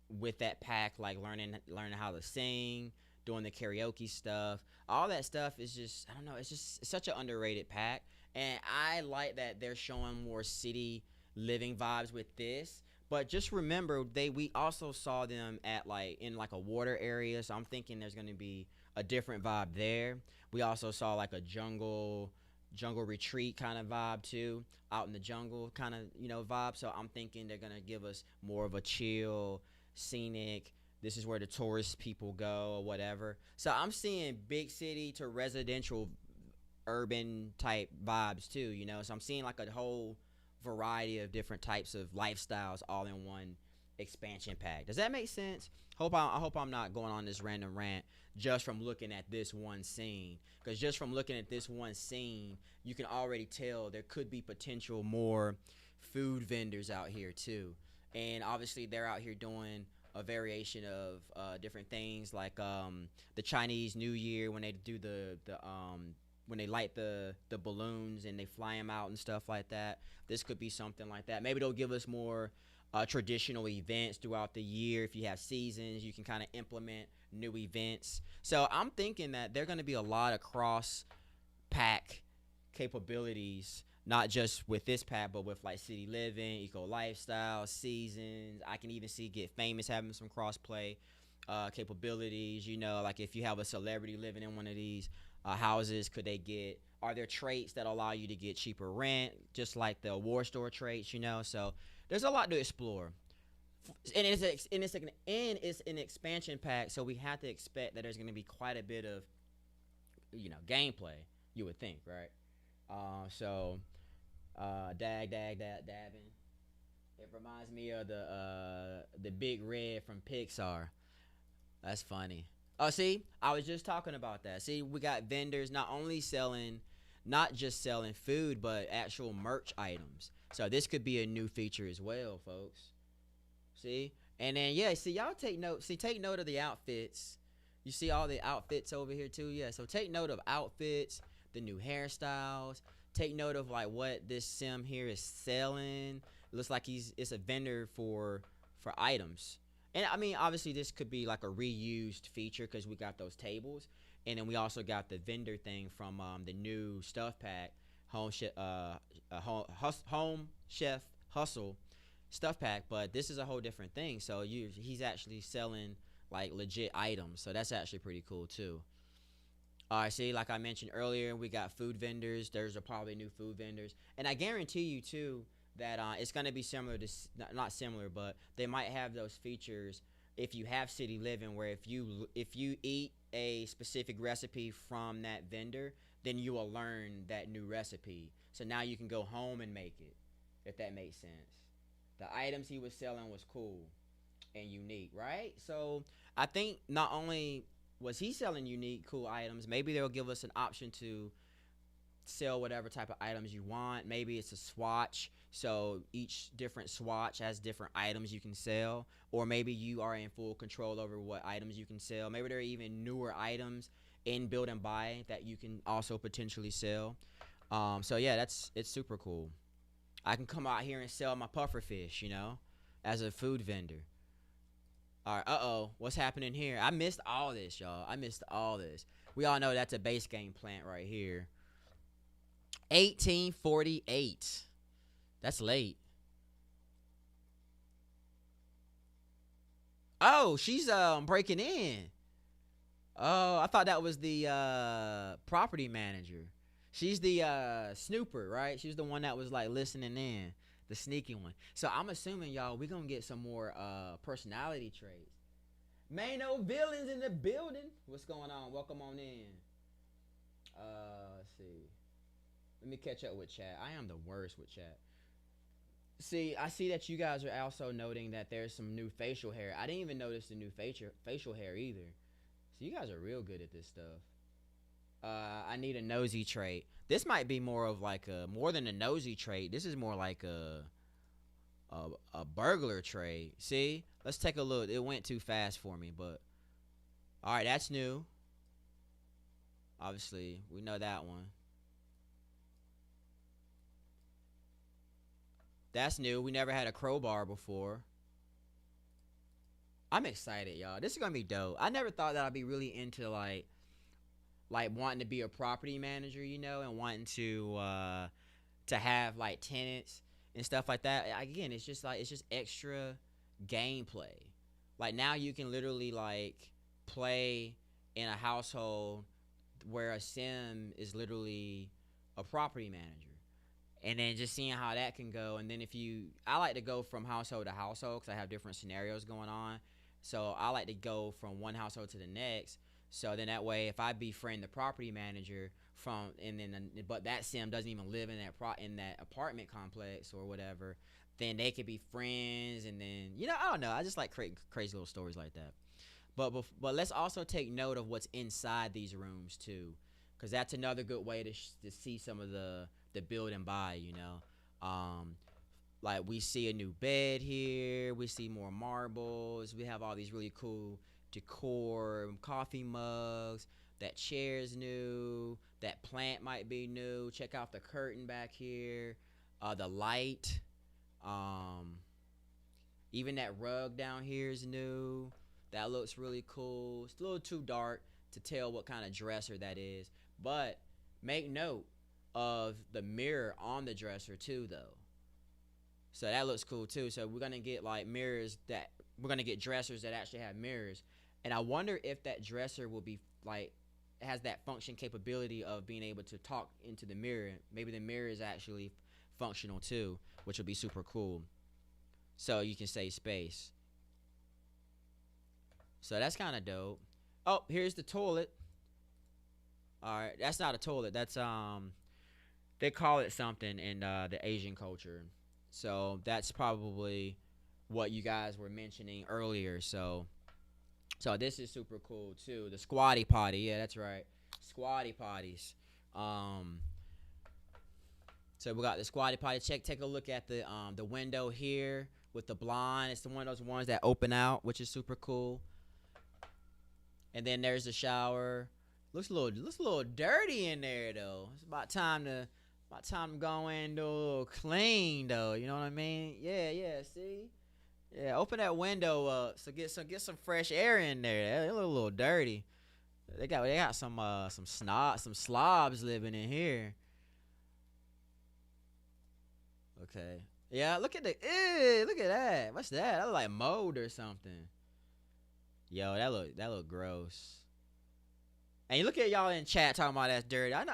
with that pack, like learning how to sing, doing the karaoke stuff, all that stuff is just, I don't know, it's such an underrated pack. And I like that they're showing more city living vibes with this. But just remember, we also saw them at in a water area, so I'm thinking there's going to be a different vibe there. We also saw like a jungle retreat kind of vibe too, out in the jungle kind of vibe. So I'm thinking they're going to give us more of a chill, scenic, this is where the tourist people go or whatever. So I'm seeing big city to residential urban type vibes too, so I'm seeing like a whole variety of different types of lifestyles all in one expansion pack. Does that make sense? I hope I'm not going on this random rant just from looking at this one scene, because just from looking at this one scene, you can already tell there could be potential more food vendors out here too. And obviously they're out here doing a variation of different things, like the Chinese New Year, when they do the when they light the balloons and they fly them out and stuff like that. This could be something like that. Maybe they'll give us more traditional events throughout the year. If you have seasons, you can kind of implement new events. So I'm thinking that there are going to be a lot of cross pack capabilities, not just with this pack, but with like City Living, Eco Lifestyle, Seasons. I can even see Get Famous having some cross play capabilities. You know, like if you have a celebrity living in one of these houses, are there traits that allow you to get cheaper rent, just like the War Store traits, you know? So there's a lot to explore. And it's an expansion pack, so we have to expect that there's going to be quite a bit of, you know, gameplay, you would think, right? Dabbing. It reminds me of the Big Red from Pixar. That's funny. Oh, see, I was just talking about that. See, we got vendors not just selling food, but actual merch items. So this could be a new feature as well, folks. See? And then, yeah, see, y'all take note. See, take note of the outfits. You see all the outfits over here, too? Yeah, so take note of outfits, the new hairstyles. Take note of, like, what this sim here is selling. It looks like it's a vendor for items. And, I mean, obviously, this could be, like, a reused feature because we got those tables. And then we also got the vendor thing from the new stuff pack, Home Chef Hustle stuff pack. But this is a whole different thing. So he's actually selling, like, legit items. So that's actually pretty cool, too. All right, see, like I mentioned earlier, we got food vendors. There's probably new food vendors. And I guarantee you, too, that it's going to be similar to, not similar, but they might have those features if you have City Living, where if you eat a specific recipe from that vendor, then you will learn that new recipe. So now you can go home and make it, if that makes sense. The items he was selling was cool and unique, right? So I think not only was he selling unique, cool items, maybe they'll give us an option to sell whatever type of items you want. Maybe it's a swatch, so each different swatch has different items you can sell, or maybe you are in full control over what items you can sell. Maybe there are even newer items in Build and Buy that you can also potentially sell. So yeah, it's super cool. I can come out here and sell my puffer fish, you know, as a food vendor. All right, what's happening here? I missed all this, y'all. I missed all this. We all know that's a base game plant right here. 1848. That's late. Oh, she's breaking in. Oh, I thought that was the property manager. She's the snooper, right? She's the one that was like listening in, the sneaky one. So I'm assuming, y'all, we're gonna get some more personality traits. Man, no villains in the building. What's going on? Welcome on in. Let's see. Let me catch up with chat. I am the worst with chat. See, I see that you guys are also noting that there's some new facial hair. I didn't even notice the new facial hair either. So you guys are real good at this stuff. I need a nosy trait. This might be more of like more than a nosy trait. This is more like a burglar trait. See? Let's take a look. It went too fast for me, but all right, that's new. Obviously, we know that one. That's new. We never had a crowbar before. I'm excited, y'all. This is gonna be dope. I never thought that I'd be really into like wanting to be a property manager, you know, and wanting to have like tenants and stuff like that. Again, it's just extra gameplay. Like now you can literally like play in a household where a sim is literally a property manager. And then just seeing how that can go. And then I like to go from household to household because I have different scenarios going on. So I like to go from one household to the next. So then that way, if I befriend the property manager but that sim doesn't even live in that apartment complex or whatever, then they could be friends, and then I don't know. I just like crazy little stories like that. But let's also take note of what's inside these rooms too, because that's another good way to see some of the build and buy. Like we see a new bed here, we see more marbles, we have all these really cool decor, coffee mugs, that chair's new, that plant might be new. Check out the curtain back here, the light, even that rug down here is new. That looks really cool. It's a little too dark to tell what kind of dresser that is, but make note of the mirror on the dresser too though. So that looks cool too. So we're gonna get like mirrors we're gonna get dressers that actually have mirrors. And I wonder if that dresser will be like, has that function capability of being able to talk into the mirror. Maybe the mirror is actually functional too, which will be super cool. So you can save space. So that's kind of dope. Oh, here's the toilet. All right, that's not a toilet. That's they call it something in the Asian culture. So that's probably what you guys were mentioning earlier. So this is super cool too. The squatty potty. Yeah, that's right. Squatty potties. So we got the squatty potty. Take a look at the window here with the blind. It's one of those ones that open out, which is super cool. And then there's the shower. Looks a little dirty in there though. It's about time to go in and do a little clean though. You know what I mean? Yeah. See, yeah. Open that window up so get some fresh air in there. They look a little dirty. They got some slobs living in here. Okay. Yeah. Look at that. What's that? That look like mold or something. Yo, that look gross. And you look at y'all in chat talking about that's dirty. I know.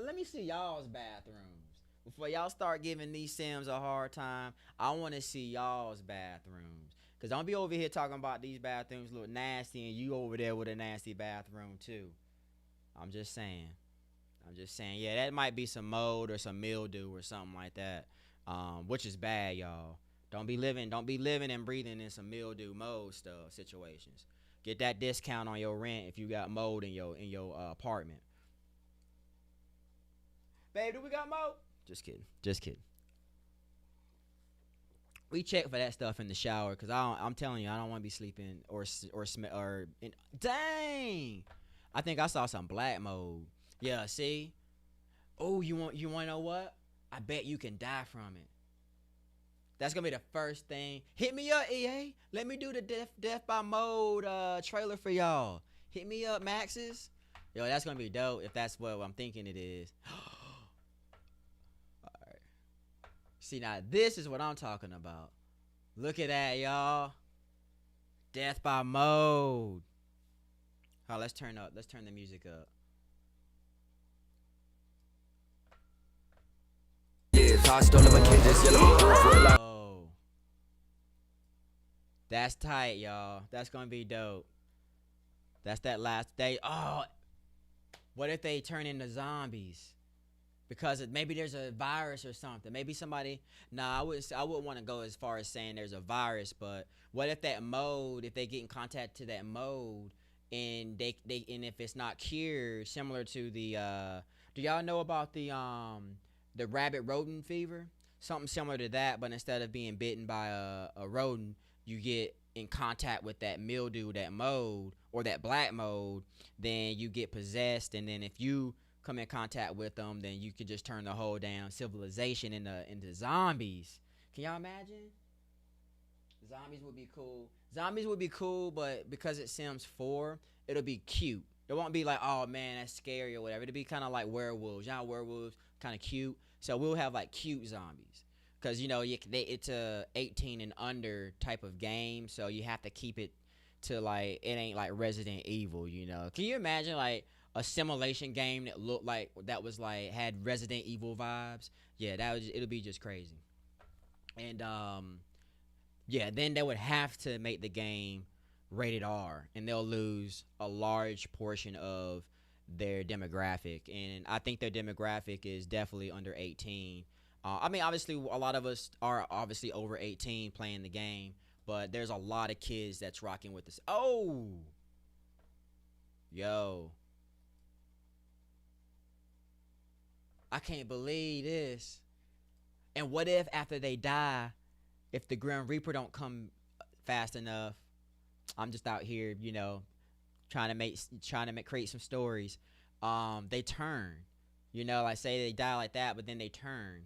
Let me see y'all's bathrooms before y'all start giving these Sims a hard time. I want to see y'all's bathrooms, cause don't be over here talking about these bathrooms look nasty and you over there with a nasty bathroom too. I'm just saying. Yeah, that might be some mold or some mildew or something like that, which is bad, y'all. Don't be living and breathing in some mildew mold stuff situations. Get that discount on your rent if you got mold in your apartment. Babe, do we got mold? Just kidding. We check for that stuff in the shower, cause I'm telling you, I don't want to be sleeping or dang. I think I saw some black mold. Yeah, see? Oh, you want to know what? I bet you can die from it. That's gonna be the first thing. Hit me up, EA. Let me do the death by mold trailer for y'all. Hit me up, Maxes. Yo, that's gonna be dope if that's what I'm thinking it is. Alright. See, now this is what I'm talking about. Look at that, y'all. Death by mold. Alright, let's turn the music up. Oh, that's tight, y'all. That's gonna be dope. That's that last day. Oh, what if they turn into zombies? Because maybe there's a virus or something. Maybe somebody. Nah, I wouldn't want to go as far as saying there's a virus. But what if that mold? If they get in contact to that mold, and and if it's not cured, similar to the do y'all know about the rabbit rodent fever? Something similar to that, but instead of being bitten by a rodent, you get in contact with that mildew, that mold, or that black mold, then you get possessed, and then if you come in contact with them, then you could just turn the whole damn civilization into zombies. Can y'all imagine? Zombies would be cool, but because it's Sims 4, it'll be cute. It won't be like, oh man, that's scary or whatever. It'll be kind of like werewolves. Y'all werewolves, kind of cute. So we'll have like cute zombies, because it's a 18 and under type of game, so you have to keep it to like, it ain't like Resident Evil. Can you imagine like a simulation game that looked like had Resident Evil vibes? Yeah, it'll be just crazy. And yeah, then they would have to make the game rated R, and they'll lose a large portion of their demographic, and I think their demographic is definitely under 18. I mean, obviously, a lot of us are obviously over 18 playing the game, but there's a lot of kids that's rocking with this. Oh, yo, I can't believe this. And what if after they die, if the Grim Reaper don't come fast enough, I'm just out here, you know, trying to create some stories. They turn, you know, like say they die like that, but then they turn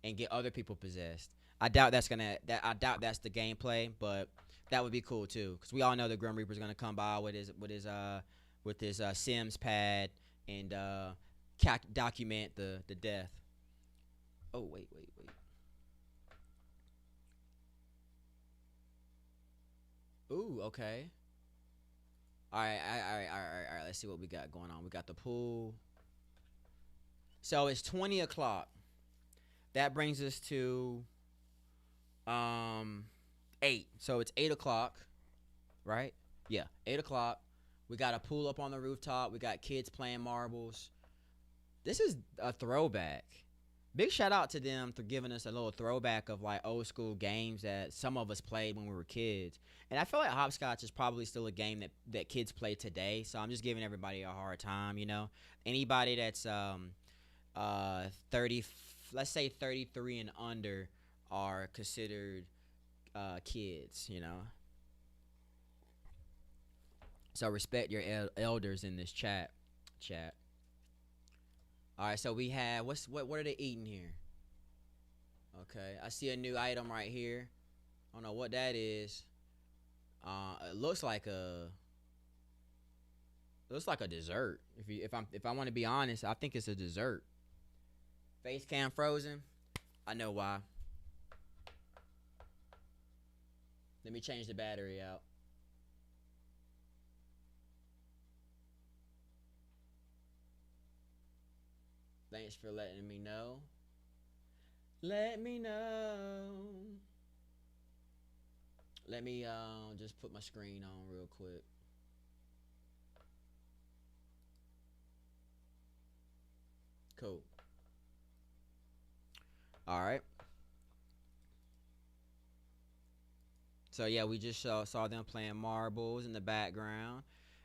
and get other people possessed. I doubt that's the gameplay, but that would be cool too, because we all know the Grim Reaper's gonna come by with his Sims pad and document the death. Oh wait. Ooh, okay. All right. Let's see what we got going on. We got the pool. So it's 20 o'clock. That brings us to 8. So it's 8 o'clock, right? Yeah, 8 o'clock. We got a pool up on the rooftop. We got kids playing marbles. This is a throwback. Big shout out to them for giving us a little throwback of like old school games that some of us played when we were kids. And I feel like hopscotch is probably still a game that kids play today. So I'm just giving everybody a hard time, you know. Anybody that's 30, let's say 33 and under are considered kids, you know. So respect your elders in this chat. All right, so we have what are they eating here? Okay, I see a new item right here. I don't know what that is. It looks like a dessert. If I want to be honest, I think it's a dessert. Face cam frozen. I know why. Let me change the battery out. Thanks for letting me know. Let me know. Let me just put my screen on real quick. Cool. All right. So yeah, we just saw them playing marbles in the background.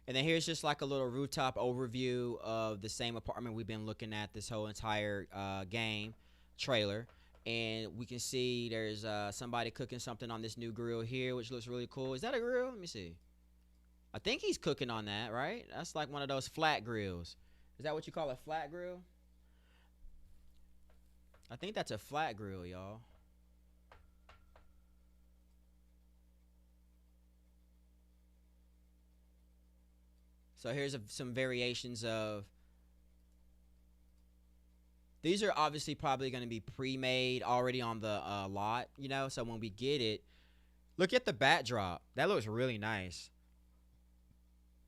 And then here's just like a little rooftop overview of the same apartment we've been looking at this whole entire game trailer. And we can see there's somebody cooking something on this new grill here, which looks really cool. Is that a grill? Let me see. I think he's cooking on that, right? That's like one of those flat grills. Is that what you call a flat grill? I think that's a flat grill, y'all. So here's some variations of. These are obviously probably going to be pre-made already on the lot, you know. So when we get it, look at the backdrop. That looks really nice.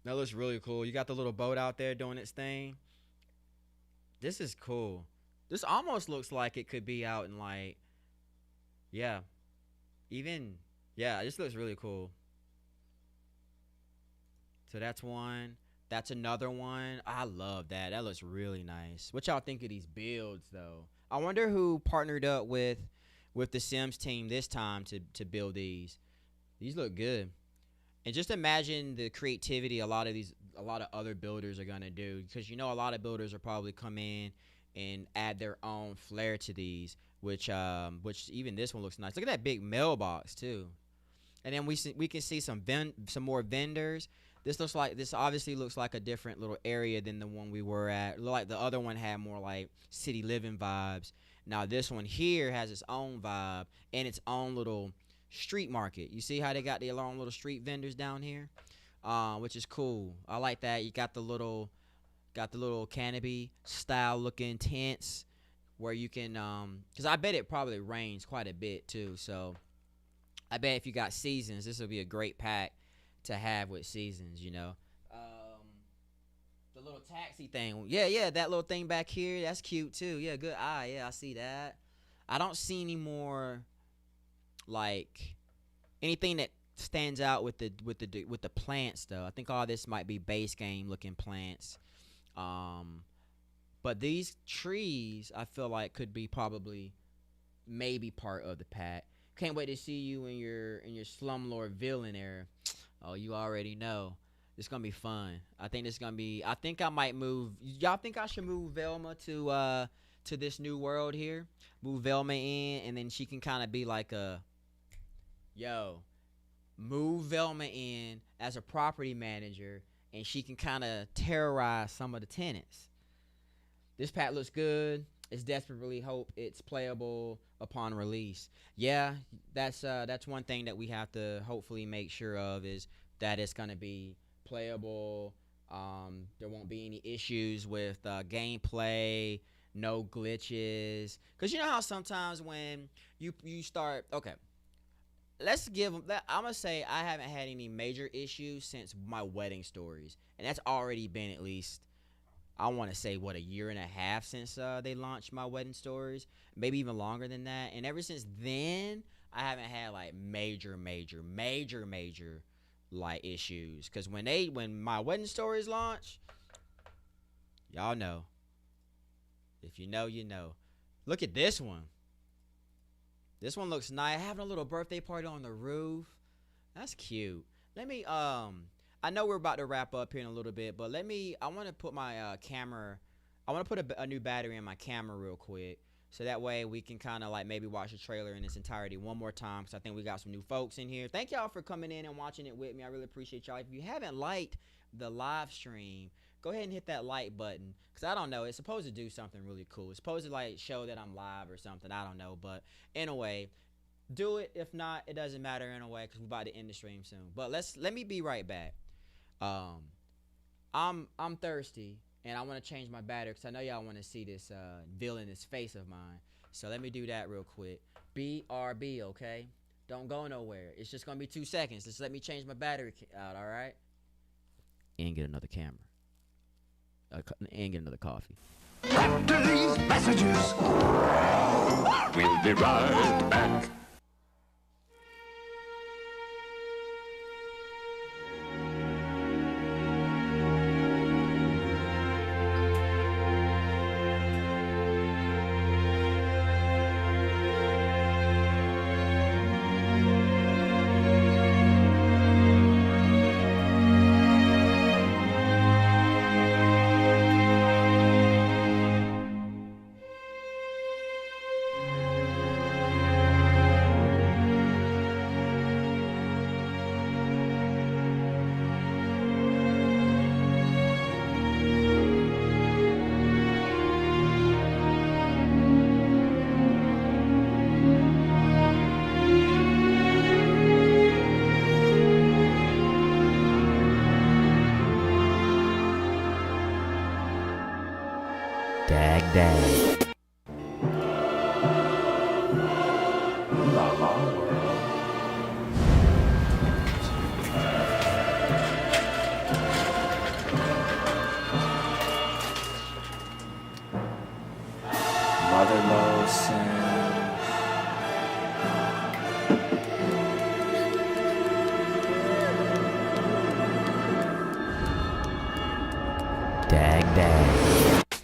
That looks really cool. You got the little boat out there doing its thing. This is cool. This almost looks like it could be out in like, yeah, this looks really cool. So that's one. That's another one. I love that. That looks really nice. What y'all think of these builds, though? I wonder who partnered up with the Sims team this time to build these. These look good. And just imagine the creativity a lot of other builders are gonna do, because you know a lot of builders will probably come in and add their own flair to these. Which even this one looks nice. Look at that big mailbox too. And then we can see some more vendors. This obviously looks like a different little area than the one we were at. Like the other one had more like city living vibes. Now this one here has its own vibe and its own little street market. You see how they got their own little street vendors down here, which is cool. I like that. You got the little canopy style looking tents where you can, because I bet it probably rains quite a bit too. So I bet if you got seasons, this will be a great pack to have with seasons, you know. The little taxi thing. Yeah, that little thing back here, that's cute too. Yeah, good eye. Yeah, I see that. I don't see any more like anything that stands out with the plants though. I think all this might be base game looking plants. But these trees I feel like could be probably maybe part of the pack. Can't wait to see you in your slumlord villain era. Oh, you already know. It's gonna be fun. I think it's gonna be. I think I might move. Y'all think I should move Velma to this new world here? Move Velma in, and then she can kind of be like a, yo, move Velma in as a property manager, and she can kind of terrorize some of the tenants. This pack looks good. It's desperately hope it's playable upon release. Yeah, that's one thing that we have to hopefully make sure of, is that it's gonna be playable. There won't be any issues with gameplay, no glitches. Cause you know how sometimes when you start, okay, let's give them that. I'm gonna say I haven't had any major issues since my wedding stories, and that's already been at least, I want to say, what, a year and a half since they launched my wedding stories, maybe even longer than that. And ever since then, I haven't had like major like issues. Cause when my wedding stories launch, y'all know. If you know, you know. Look at this one. This one looks nice. Having a little birthday party on the roof. That's cute. Let me I know we're about to wrap up here in a little bit, but I want to put my camera, I want to put a new battery in my camera real quick, so that way we can kind of like maybe watch the trailer in its entirety one more time, because I think we got some new folks in here. Thank y'all for coming in and watching it with me. I really appreciate y'all. If you haven't liked the live stream, go ahead and hit that like button, because I don't know, it's supposed to do something really cool. It's supposed to like show that I'm live or something. I don't know, but anyway, do it. If not, it doesn't matter anyway, because we're about to end the stream soon. But let me be right back. I'm thirsty, and I want to change my battery, because I know y'all want to see this villainous face of mine. So let me do that real quick. BRB, okay? Don't go nowhere. It's just gonna be 2 seconds. Just let me change my battery out, all right? And get another camera. And get another coffee. After these messages, we'll be right back. Dag.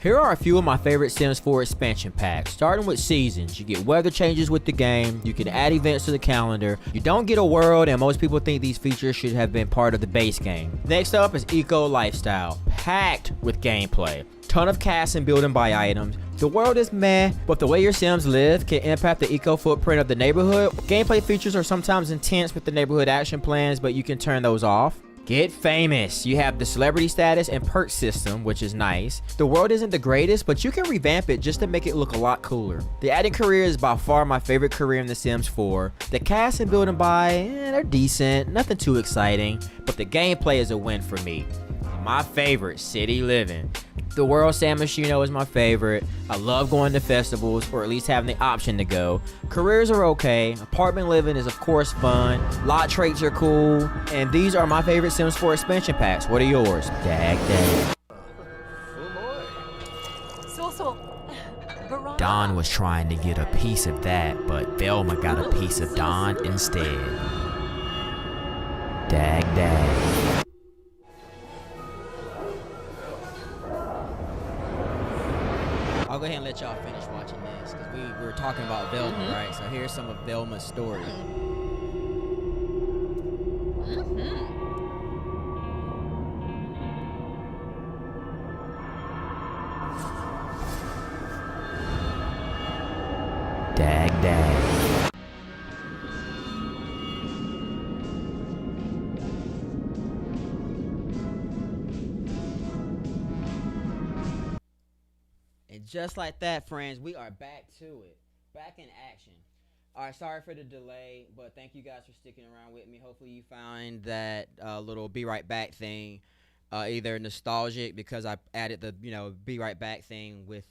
Here are a few of my favorite Sims 4 expansion packs. Starting with Seasons, you get weather changes with the game, you can add events to the calendar, you don't get a world, and most people think these features should have been part of the base game. Next up is Eco Lifestyle, packed with gameplay. Ton of cast and building by items. The world is meh, but the way your Sims live can impact the eco footprint of the neighborhood. Gameplay features are sometimes intense with the neighborhood action plans, but you can turn those off. Get famous. You have the celebrity status and perk system, which is nice. The world isn't the greatest, but you can revamp it just to make it look a lot cooler. The adding career is by far my favorite career in The Sims 4. The cast and building by, they're decent, nothing too exciting, but the gameplay is a win for me. My favorite, City Living. The World San Myshuno is my favorite. I love going to festivals, or at least having the option to go. Careers are okay. Apartment living is of course fun. Lot traits are cool. And these are my favorite Sims 4 expansion packs. What are yours? Dag. Don was trying to get a piece of that, but Velma got a piece of Don instead. Dag. I'll go ahead and let y'all finish watching this, because we were talking about Velma, right? So here's some of Velma's story. Dag dag. And just like that, friends, we are back to it. Back in action. All right, sorry for the delay, but thank you guys for sticking around with me. Hopefully you find that little Be Right Back thing either nostalgic because I added the, Be Right Back thing with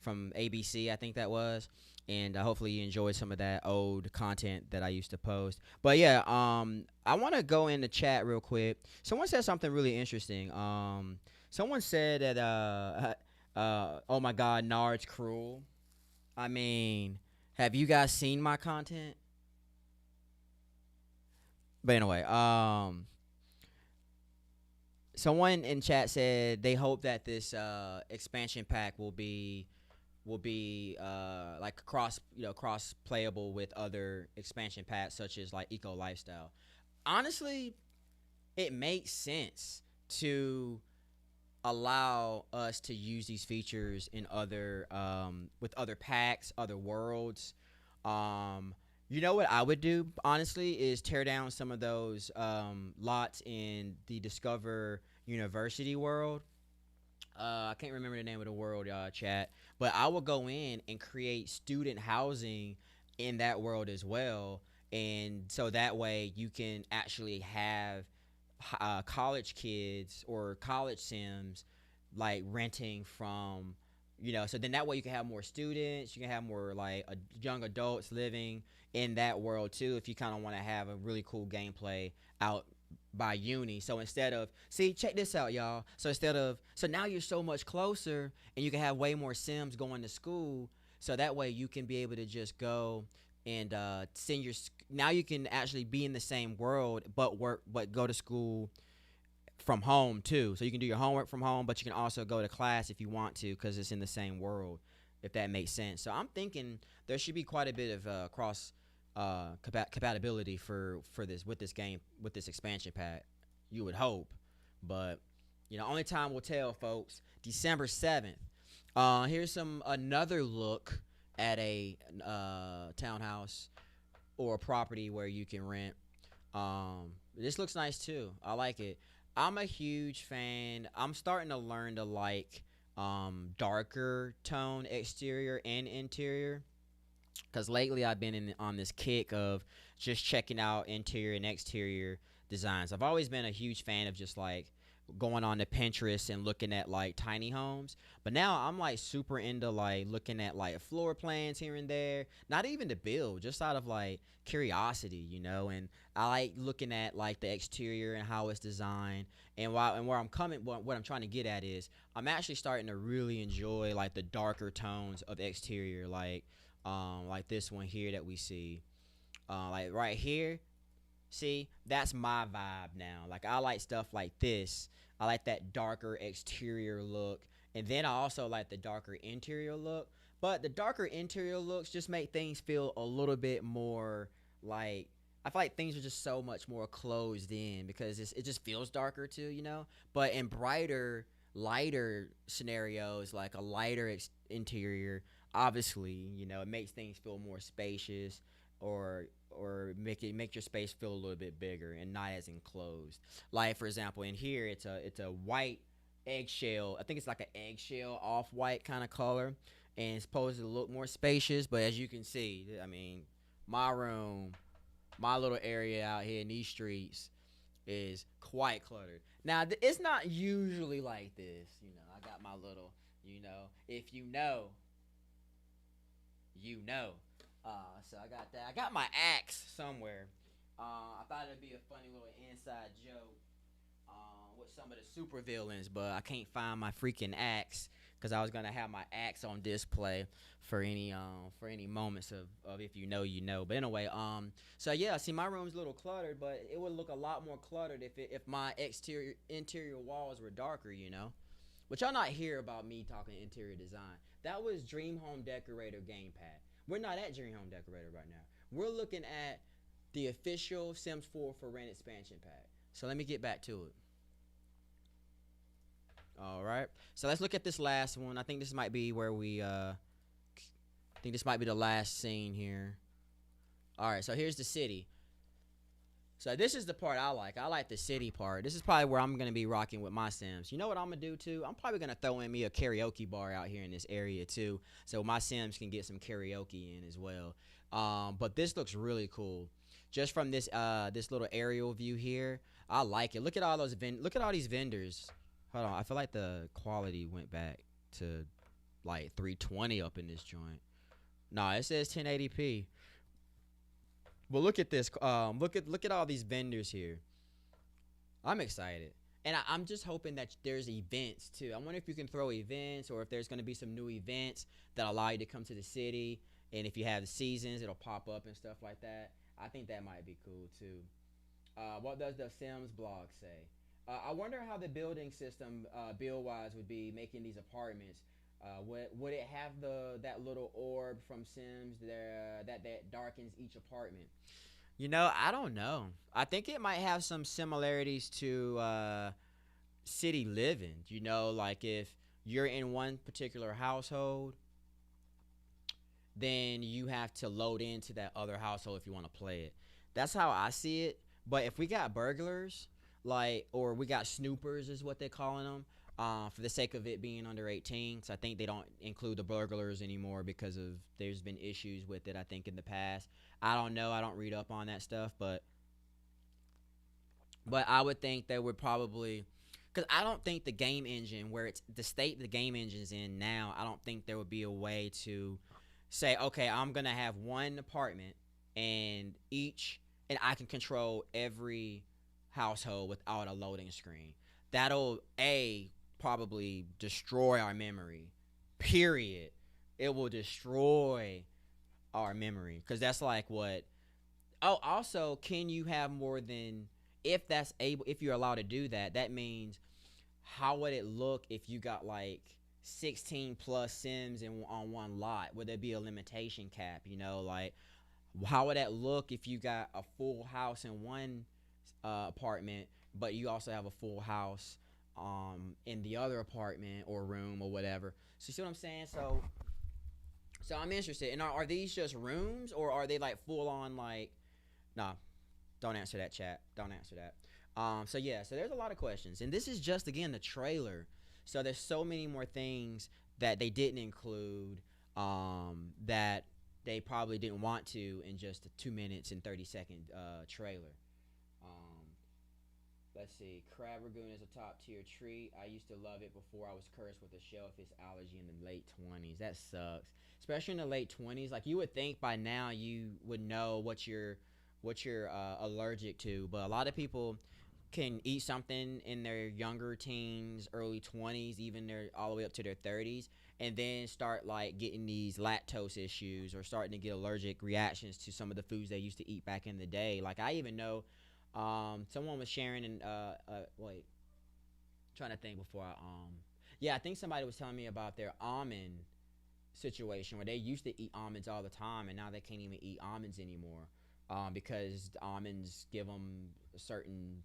from ABC, I think that was. And hopefully you enjoyed some of that old content that I used to post. But yeah, I want to go in the chat real quick. Someone said something really interesting. Someone said that, oh my God, Nard's cruel. I mean, have you guys seen my content? But anyway, someone in chat said they hope that this expansion pack will be like cross playable with other expansion packs such as like Eco Lifestyle. Honestly, it makes sense to allow us to use these features in other with other packs, other worlds. You know what I would do honestly is tear down some of those lots in the Discover University world. I can't remember the name of the world, chat, but I will go in and create student housing in that world as well, and so that way you can actually have college kids or college sims like renting from, so then that way you can have more students, you can have more like young adults living in that world too if you kind of want to have a really cool gameplay out by uni. So instead of, check this out, y'all. So now you're so much closer and you can have way more sims going to school, so that way you can be able to just go and now you can actually be in the same world but go to school from home too. So you can do your homework from home, but you can also go to class if you want to because it's in the same world, if that makes sense. So I'm thinking there should be quite a bit of cross compatibility for this with this game, with this expansion pack. You would hope, but only time will tell, folks. December 7th. Here's another look at a townhouse or a property where you can rent. This looks nice too. I like it. I'm a huge fan. I'm starting to learn to like darker tone exterior and interior, because lately I've been on this kick of just checking out interior and exterior designs. I've always been a huge fan of just like going on to Pinterest and looking at like tiny homes, but now I'm like super into like looking at like floor plans here and there, not even to build, just out of like curiosity, and I like looking at like the exterior and how it's designed. And where I'm coming, what I'm trying to get at is I'm actually starting to really enjoy like the darker tones of exterior, like this one here that we see, like right here. See, that's my vibe now. Like I like stuff like this. I like that darker exterior look, and then I also like the darker interior look. But the darker interior looks just make things feel a little bit more like, I feel like things are just so much more closed in because it just feels darker too, But in brighter, lighter scenarios, like a lighter interior, obviously, it makes things feel more spacious, or make your space feel a little bit bigger and not as enclosed. Like for example, in here it's a white eggshell. I think it's like an eggshell off-white kind of color, and it's supposed to look more spacious. But as you can see, I mean, my room, my little area out here in these streets is quite cluttered. Now it's not usually like this, I got my little, if you know. So I got that. I got my axe somewhere. I thought it'd be a funny little inside joke with some of the supervillains, but I can't find my freaking axe because I was gonna have my axe on display for any moments of if you know. But anyway, so yeah, see, my room's a little cluttered, but it would look a lot more cluttered if my interior walls were darker, But y'all not hear about me talking interior design. That was Dream Home Decorator gamepad. We're not at Dream Home Decorator right now. We're looking at the official Sims 4 for Rent expansion pack. So let me get back to it. All right. So let's look at this last one. I think this might be where we I think this might be the last scene here. All right. So here's the city. So this is the part I like. I like the city part. This is probably where I'm going to be rocking with my Sims. You know what I'm going to do too? I'm probably going to throw in me a karaoke bar out here in this area too, so my Sims can get some karaoke in as well. But this looks really cool. Just from this this little aerial view here, I like it. Look at all those look at all these vendors. Hold on, I feel like the quality went back to like 320 up in this joint. Nah, it says 1080p. But look at this. Look at all these vendors here. I'm excited, and I'm just hoping that there's events too. I wonder if you can throw events, or if there's going to be some new events that allow you to come to the city. And if you have the seasons, it'll pop up and stuff like that. I think that might be cool too. What does the Sims blog say? I wonder how the building system, build-wise, would be making these apartments. Would it have that little orb from Sims there that darkens each apartment? You know, I don't know. I think it might have some similarities to city living. You know, like if you're in one particular household, then you have to load into that other household if you want to play it. That's how I see it. But if we got burglars, or we got snoopers is what they're calling them, for the sake of it being under 18, so I think they don't include the burglars anymore because of there's been issues with it, I think, in the past. I don't know. I don't read up on that stuff, but I would think they would probably, because I don't think the game engine, where it's the state the game engine's in now, I don't think there would be a way to say, okay, I'm gonna have one apartment and I can control every household without a loading screen. That'll probably destroy our memory. Period. It will destroy our memory, because that's like what. Oh, also, can you have more than, if you're allowed to do that, that means how would it look if you got like 16 plus Sims on one lot? Would there be a limitation cap? You know, like how would that look if you got a full house in one apartment, but you also have a full house in the other apartment or room or whatever? So you see what I'm saying? So I'm interested. And are these just rooms, or are they like full on like? Nah, don't answer that, chat. Don't answer that. So yeah, so there's a lot of questions, and this is just, again, the trailer. So there's so many more things that they didn't include, that they probably didn't want to in just a 2 minutes and 30-second trailer. Let's see. Crab Ragoon is a top tier treat. I used to love it before I was cursed with a shellfish allergy in the late 20s. That sucks. Especially in the late 20s. Like, you would think by now you would know what you're allergic to, but a lot of people can eat something in their younger teens, early 20s, even all the way up to their 30s, and then start like getting these lactose issues, or starting to get allergic reactions to some of the foods they used to eat back in the day. Like, I even know someone was sharing, and trying to think before I think somebody was telling me about their almond situation, where they used to eat almonds all the time, and now they can't even eat almonds anymore, because the almonds give them a certain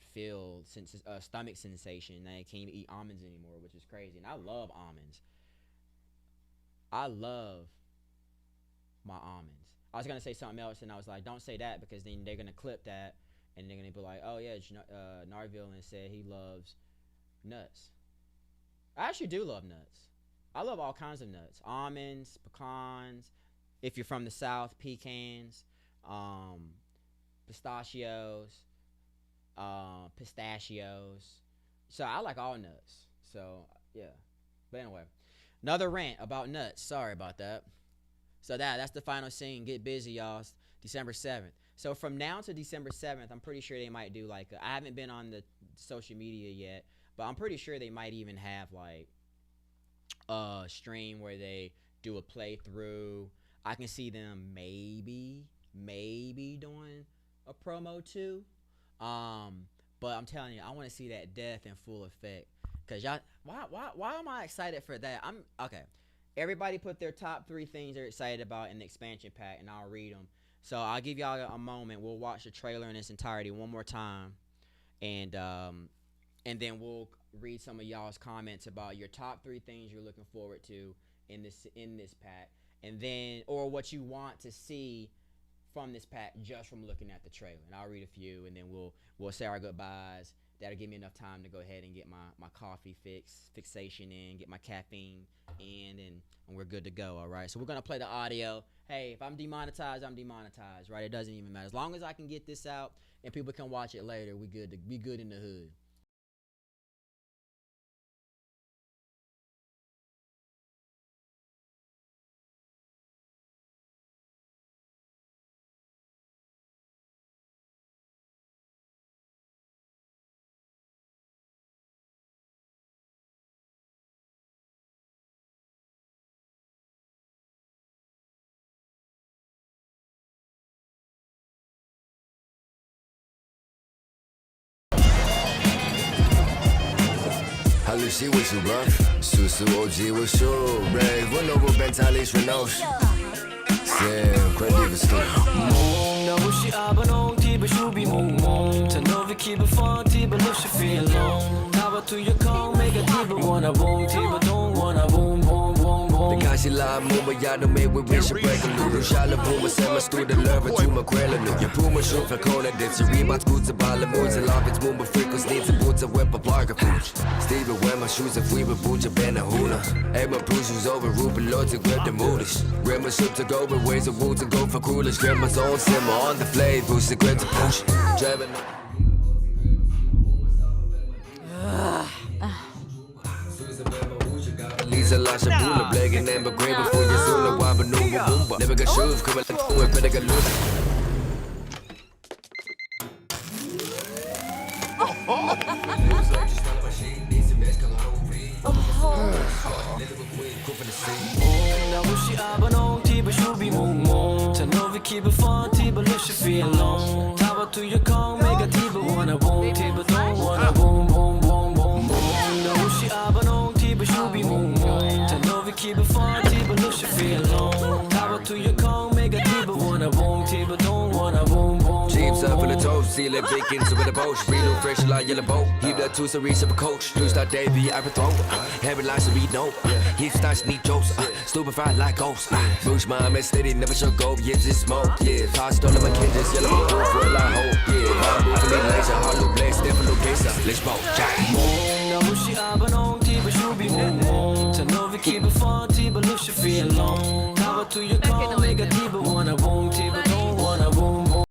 stomach sensation. They can't even eat almonds anymore, which is crazy. And I love almonds. I love my almonds. I was gonna say something else, and I was like, don't say that, because then they're gonna clip that, and they're gonna be like, oh yeah, Nardvillain said he loves nuts. I actually do love nuts. I love all kinds of nuts. Almonds, pecans. If you're from the South, pecans, pistachios. So I like all nuts. So yeah. But anyway, another rant about nuts. Sorry about that. So that's the final scene. Get busy, y'all. It's December 7th. So from now to December 7th, I'm pretty sure they might do like I haven't been on the social media yet, but I'm pretty sure they might even have like a stream where they do a playthrough. I can see them maybe doing a promo too. But I'm telling you, I want to see that death in full effect. Cause y'all, why am I excited for that? I'm okay. everybody put their top 3 things they're excited about in the expansion pack, and I'll read them. So I'll give y'all a moment. We'll watch the trailer in its entirety one more time, and then we'll read some of y'all's comments about your top 3 things you're looking forward to in this pack, and then or what you want to see from this pack just from looking at the trailer. And I'll read a few, and then we'll say our goodbyes. That'll give me enough time to go ahead and get my coffee fixation in, get my caffeine in, and we're good to go. All right, so we're gonna play the audio. Hey, if I'm demonetized, I'm demonetized, right? It doesn't even matter. As long as I can get this out and people can watch it later, we good in the hood. Halusi was too rough, Susu OG was so brave. One over Bentalis Renault. Sam, credit was still. Now wish you are on Tiba Shubi Moon. To know we keep a fun Tiba lift you feel alone. How to your call, make a Tiba wanna boom, Tiba don't wanna boom, boom, boom, boom. The guys you lie, move, but y'all don't make we wish you break a little. Shala boom, send my student love to my quella. You pull my shoe for corner, that's a rematch, good to ball, moods and love, it's moon, but freckles needs a boots, a whip, a plug of food. Steve, wear my shoes if we were boots, a band of hula. Hey, my bruises over, Ruben Lord to grab the moodies. Grab my soup to go, but ways of woods and go for coolers. Grab my own simmer on the blade, boost the grid to push. Driving. Lisa Lasha Bula, Blake and Amber Gray before you soon a wabba no boomba. Never got shoes, come and let go and better get loose. Now wish you are on Tiba Shubi Moon. To know we keep a fun Tiba lift you feel alone. Tower to your call, make a Tiba wanna boom, Tiba don't wanna boom, boom, boom, boom, boom. Now wish you are on Tiba Shubi Moon. To know we keep a fun Tiba lift you feel alone. Tower to your call, make a Tiba wanna boom, Tiba don't wanna boom, boom. Jeeps up for the toast, see like bacon, so with the boat. Real fresh like yellow boat. Heap that two series of a coach. Blue star Davey, I throw. Heavy lines to read no. Heap stars need jokes. Stupefied like ghosts. Bush mom is steady, never show go. Yeah, just smoke. Yeah, tossed all of my kids, yellow boat for a lot hope. Yeah, I'm moving me laser, hollow blade, step in location. Let's go, Jack. Now wish you are on Tiba Shubi Moon. To know we keep a fun Tiba lift you feel alone. Tower to your call, make a Tiba wanna boom, Tiba don't wanna boom, boom.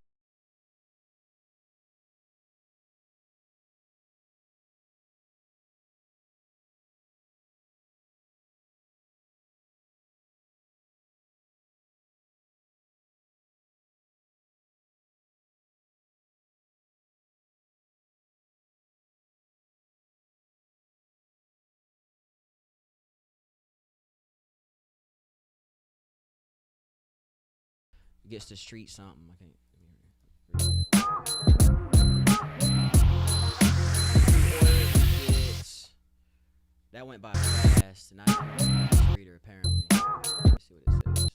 Gets the street something. I can't. That went by fast, and I didn't have a reader apparently. Let's see what it says.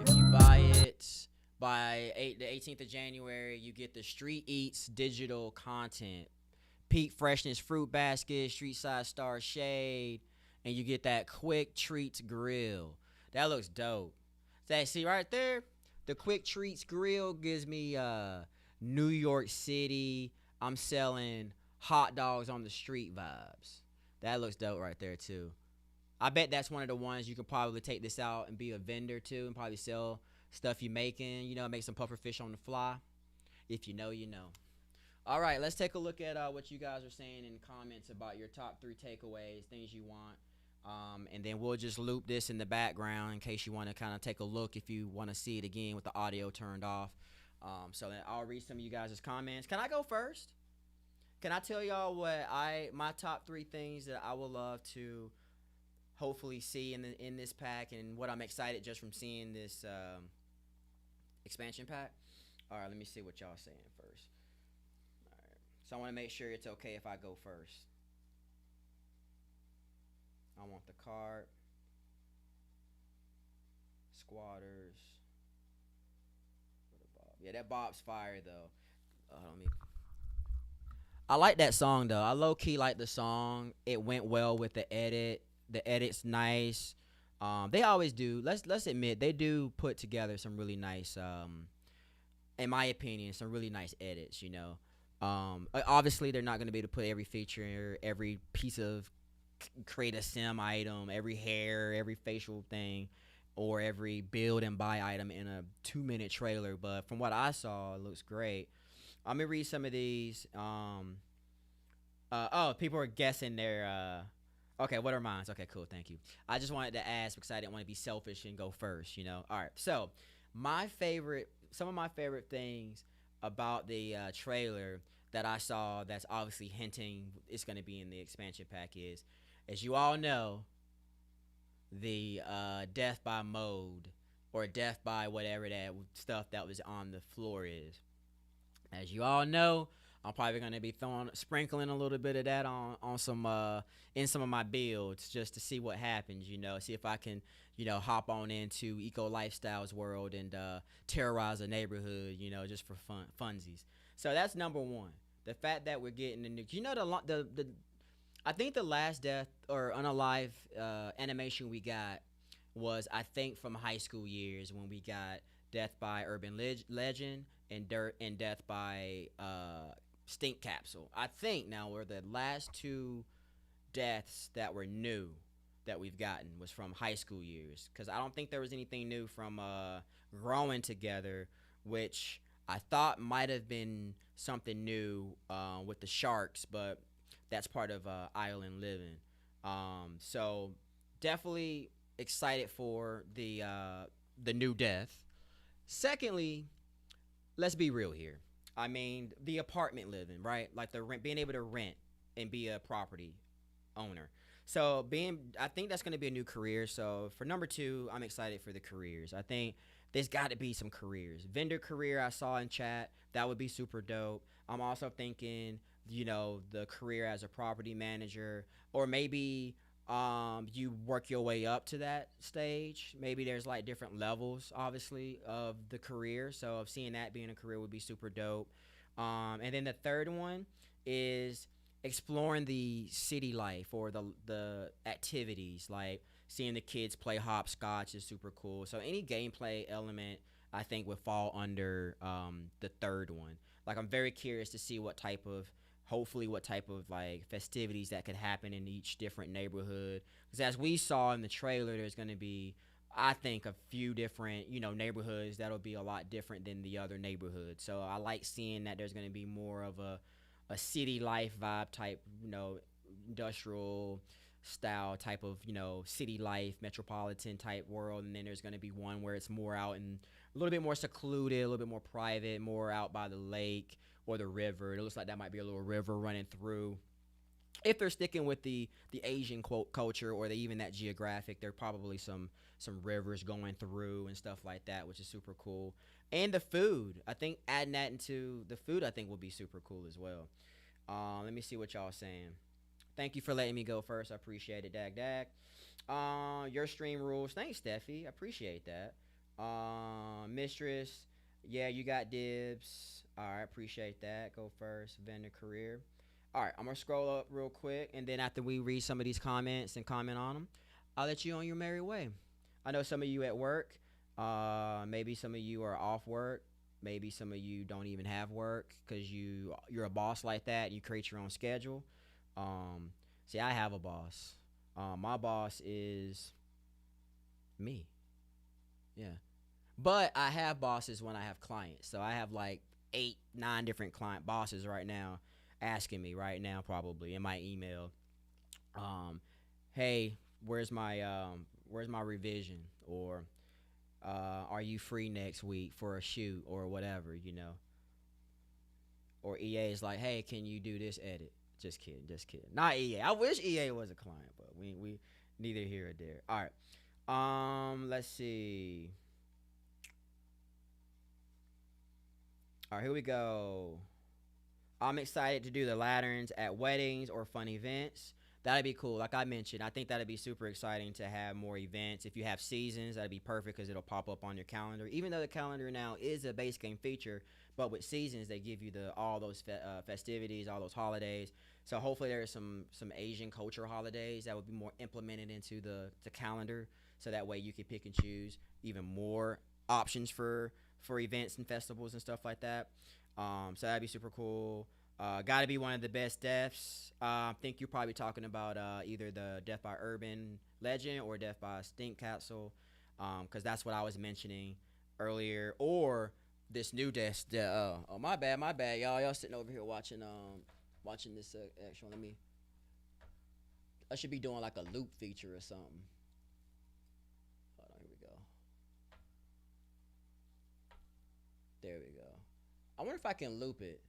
If you buy it by the 18th of January, you get the Street Eats digital content. Peak Freshness Fruit Basket, Street Side Star Shade, and you get that Quick Treats Grill. That looks dope. See right there? The Quick Treats Grill gives me New York City, I'm selling hot dogs on the street vibes. That looks dope right there too. I bet that's one of the ones you can probably take this out and be a vendor too and probably sell stuff you making, you know, make some puffer fish on the fly. If you know, you know. All right, let's take a look at what you guys are saying in comments about your top 3 takeaways, things you want. And then we'll just loop this in the background in case you want to kind of take a look if you want to see it again with the audio turned off. So then I'll read some of you guys' comments. Can I go first? Can I tell y'all what my top 3 things that I would love to hopefully see in this pack and what I'm excited just from seeing this expansion pack? All right, let me see what y'all saying first. So I want to make sure it's okay if I go first. I want the card. Squatters. Yeah, that bop's fire though. I like that song though. I low key like the song. It went well with the edit. The edit's nice. They always do. Let's admit they do put together some really nice. In my opinion, some really nice edits. You know. Obviously they're not gonna be able to put every feature, every piece of create a sim item, every hair, every facial thing, or every build and buy item in a 2-minute trailer. But from what I saw, it looks great. I'm gonna read some of these. People are guessing their. Okay, what are mine? Okay, cool, thank you. I just wanted to ask because I didn't want to be selfish and go first. You know. All right. So, some of my favorite things about the trailer that I saw that's obviously hinting it's gonna be in the expansion pack is, as you all know, the death by mode or death by whatever that stuff that was on the floor is. As you all know, I'm probably gonna be sprinkling a little bit of that on some in some of my builds just to see what happens. You know, see if I can hop on into Eco Lifestyles world and terrorize a neighborhood. You know, just for funsies. So that's number one. The fact that we're getting the new. You know the I think the last death or unalive animation we got was, I think, from high school years when we got Death by Urban Legend and Death by Stink Capsule. I think now we're the last two deaths that were new that we've gotten was from high school years, because I don't think there was anything new from Growing Together, which I thought might have been something new with the sharks, but that's part of Island Living. So definitely excited for the new death. Secondly, let's be real here. I mean, the apartment living, right? Like the being able to rent and be a property owner. So I think that's going to be a new career. So for number two, I'm excited for the careers. I think there's got to be some careers. Vendor career I saw in chat, that would be super dope. I'm also thinking, the career as a property manager, or maybe you work your way up to that stage. Maybe there's like different levels, obviously, of the career. So of seeing that being a career would be super dope. And then the third one is exploring the city life or the activities, like seeing the kids play hopscotch is super cool. So any gameplay element, I think, would fall under the third one. Like, I'm very curious to see what type of like festivities that could happen in each different neighborhood. Because as we saw in the trailer, there's going to be, I think, a few different, neighborhoods that'll be a lot different than the other neighborhoods. So I like seeing that there's going to be more of a city life vibe type, industrial style type of, city life, metropolitan type world. And then there's going to be one where it's more out and a little bit more secluded, a little bit more private, more out by the lake or the river. It looks like that might be a little river running through. If they're sticking with the Asian culture, or even that geographic, there are probably some rivers going through and stuff like that, which is super cool. And the food, I think adding that into the food, I think will be super cool as well. Let me see what y'all saying. Thank you for letting me go first. I appreciate it, Dag. Your stream rules. Thanks, Steffi. I appreciate that. Mistress, yeah, you got dibs. All right, appreciate that. Go first. Vendor career. All right, I'm going to scroll up real quick, and then after we read some of these comments and comment on them, I'll let you on your merry way. I know some of you at work. Maybe some of you are off work. Maybe some of you don't even have work because you're a boss like that. You create your own schedule. See, I have a boss. My boss is me. Yeah. But I have bosses when I have clients. So I have like 8-9 different client bosses right now asking me right now, probably in my email, hey, where's my revision, or are you free next week for a shoot or whatever, or EA is like, hey, can you do this edit? Just kidding. Not EA. I wish EA was a client, but we neither here or there. All right. Let's see. All right, here we go. I'm excited to do the lanterns at weddings or fun events. That'd be cool. Like I mentioned, I think that'd be super exciting to have more events. If you have seasons, that'd be perfect because it'll pop up on your calendar. Even though the calendar now is a base game feature, but with seasons, they give you all those festivities, all those holidays. So hopefully there's some Asian culture holidays that would be more implemented into the calendar. So that way you can pick and choose even more options for events and festivals and stuff like that. So that'd be super cool. Got to be one of the best deaths. I think you're probably talking about either the death by urban legend or death by stink capsule, because that's what I was mentioning earlier. Or this new death. Oh, my bad, y'all sitting over here watching this actual. I should be doing like a loop feature or something. Hold on, here we go. There we go. I wonder if I can loop it.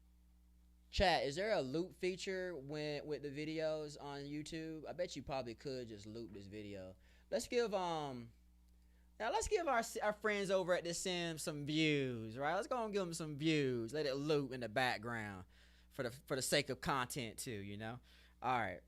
Chat, is there a loop feature with the videos on YouTube? I bet you probably could just loop this video. Let's give our friends over at The Sims some views, right? Let's go and give them some views. Let it loop in the background for the sake of content too, you know? All right.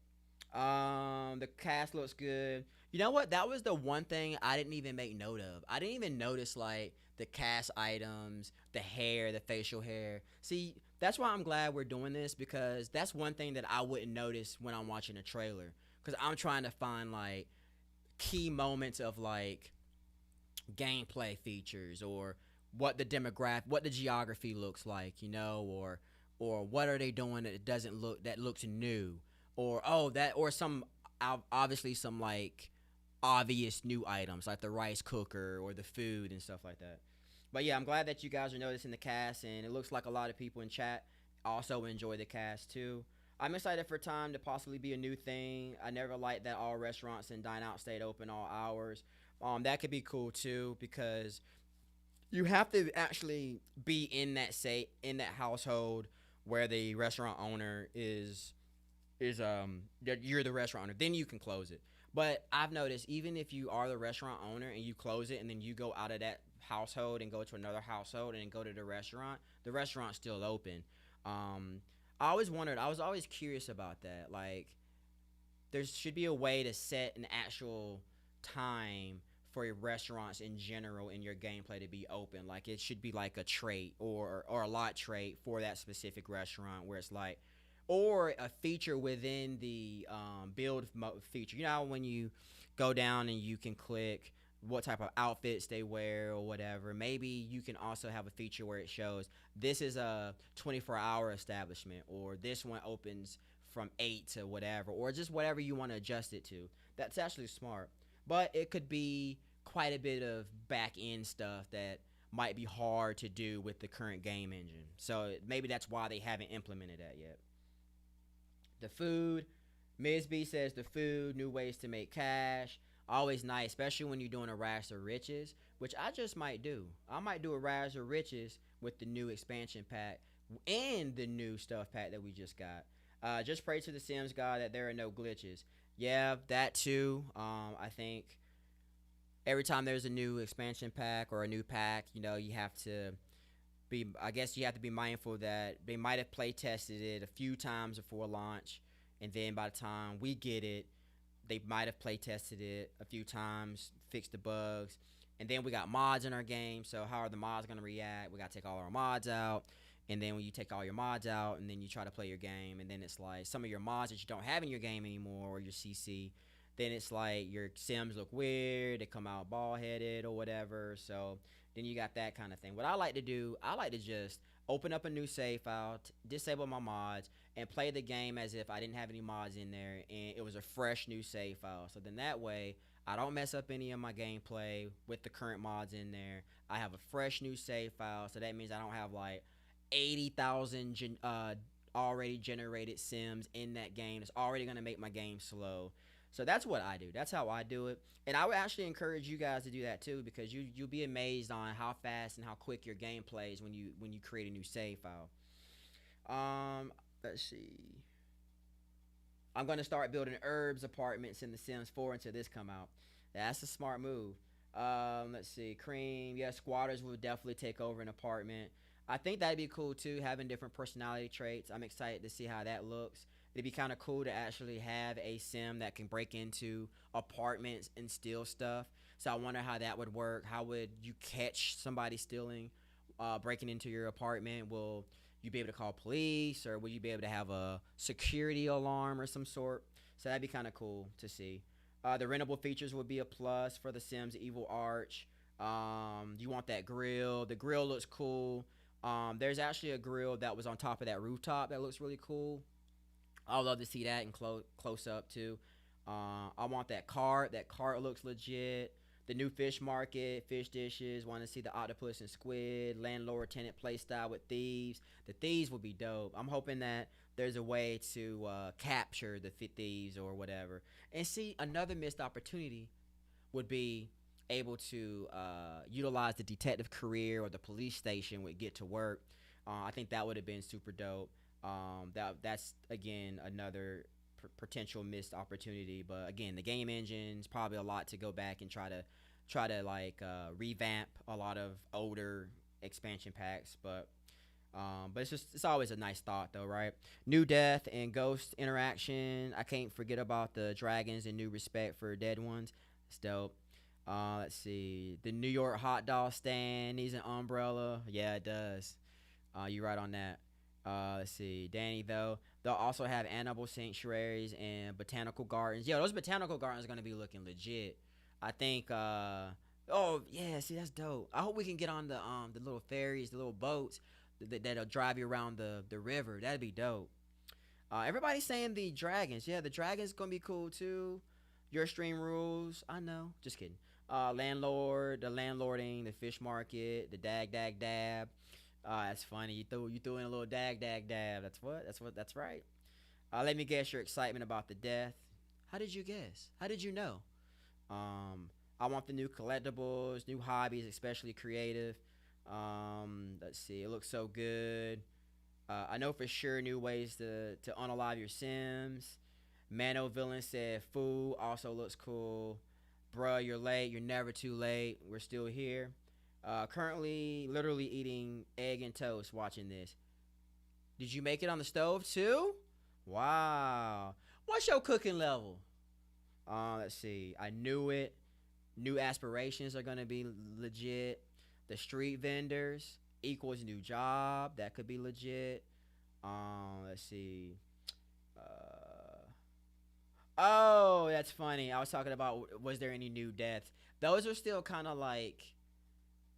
The cast looks good. You know what? That was the one thing I didn't even make note of. I didn't even notice like the cast items, the hair, the facial hair. See, that's why I'm glad we're doing this, because that's one thing that I wouldn't notice when I'm watching a trailer, because I'm trying to find like key moments of like gameplay features, or what the geography looks like, you know, or what are they doing that looks new, or some obviously some like obvious new items like the rice cooker or the food and stuff like that. But yeah, I'm glad that you guys are noticing the cast, and it looks like a lot of people in chat also enjoy the cast too. I'm excited for time to possibly be a new thing. I never liked that all restaurants and dine out stayed open all hours. That could be cool too, because you have to actually be in that household where the restaurant owner is you're the restaurant owner, then you can close it. But I've noticed, even if you are the restaurant owner and you close it and then you go out of that household and go to another household and then go to the restaurant's still open. I always wondered, I was always curious about that. Like, there should be a way to set an actual time for your restaurants in general in your gameplay to be open. Like, it should be like a trait or a lot trait for that specific restaurant, where it's like, or a feature within the build feature. You know, when you go down and you can click what type of outfits they wear or whatever, maybe you can also have a feature where it shows this is a 24-hour establishment, or this one opens from 8 to whatever, or just whatever you want to adjust it to. That's actually smart. But it could be quite a bit of back-end stuff that might be hard to do with the current game engine. So maybe that's why they haven't implemented that yet. The food, Ms. B says the food, new ways to make cash, always nice, especially when you're doing a Rags to Riches, which I just might do. I might do a Rags to Riches with the new expansion pack and the new stuff pack that we just got. Just pray to the Sims God that there are no glitches. Yeah, that too. I think every time there's a new expansion pack or a new pack, you know, you have to be mindful that they might have play tested it a few times before launch, and then by the time we get it, they might have play tested it a few times, fixed the bugs, and then we got mods in our game. So how are the mods going to react? We got to take all our mods out, and then when you take all your mods out and then you try to play your game, and then it's like some of your mods that you don't have in your game anymore, or your CC, then it's like your Sims look weird, they come out bald-headed or whatever. So then you got that kind of thing. What I like to do, I like to just open up a new save file, disable my mods, and play the game as if I didn't have any mods in there and it was a fresh new save file. So then that way, I don't mess up any of my gameplay with the current mods in there. I have a fresh new save file, so that means I don't have like 80,000 already generated Sims in that game. It's already going to make my game slow. So that's what I do. That's how I do it. And I would actually encourage you guys to do that too, because you'll be amazed on how fast and how quick your game plays when you create a new save file. Let's see. I'm going to start building herbs apartments in The Sims 4 until this come out. That's a smart move. Let's see. Cream. Yeah, squatters will definitely take over an apartment. I think that'd be cool too, having different personality traits. I'm excited to see how that looks. It'd be kind of cool to actually have a sim that can break into apartments and steal stuff. So I wonder how that would work. How would you catch somebody stealing, breaking into your apartment? Will you be able to call police, or will you be able to have a security alarm or some sort? So that'd be kind of cool to see. The rentable features would be a plus for the Sims Evil Arch. You want that grill. The grill looks cool. There's actually a grill that was on top of that rooftop that looks really cool. I'd love to see that in close up too. I want that cart. That cart looks legit. The new fish market, fish dishes. Want to see the octopus and squid. Landlord tenant play style with thieves. The thieves will be dope. I'm hoping that there's a way to capture the thieves or whatever. And see, another missed opportunity would be able to utilize the detective career, or the police station would get to work. I think that would have been super dope. That's again another potential missed opportunity. But again, the game engine's probably a lot to go back and try to like revamp a lot of older expansion packs. But it's always a nice thought though, right? New death and ghost interaction. I can't forget about the dragons and new respect for dead ones. It's dope. Let's see. The New York hot dog stand needs an umbrella. Yeah, it does. You're right on that. Let's see. Danny, though. They'll also have animal sanctuaries and botanical gardens. Yeah, those botanical gardens are going to be looking legit. I think, oh, yeah, see, that's dope. I hope we can get on the little ferries, the little boats that'll drive you around the river. That'd be dope. Everybody's saying the dragons. Yeah, the dragons going to be cool, too. Your stream rules. I know. Just kidding. Landlord, the landlording, the fish market, the dag dab. That's funny. You threw in a little dag dab. That's right. Let me guess your excitement about the death. How did you guess? How did you know? I want the new collectibles, new hobbies, especially creative. Let's see. It looks so good. I know for sure new ways to unalive your Sims. Nardvillain said food also looks cool. Bruh, you're late. You're never too late. We're still here. Currently literally eating egg and toast watching this. Did you make it on the stove too? Wow. What's your cooking level? Let's see. I knew it. New aspirations are going to be legit. The street vendors equals new job. That could be legit. Let's see. Oh, that's funny. I was talking about, was there any new deaths? Those are still kind of like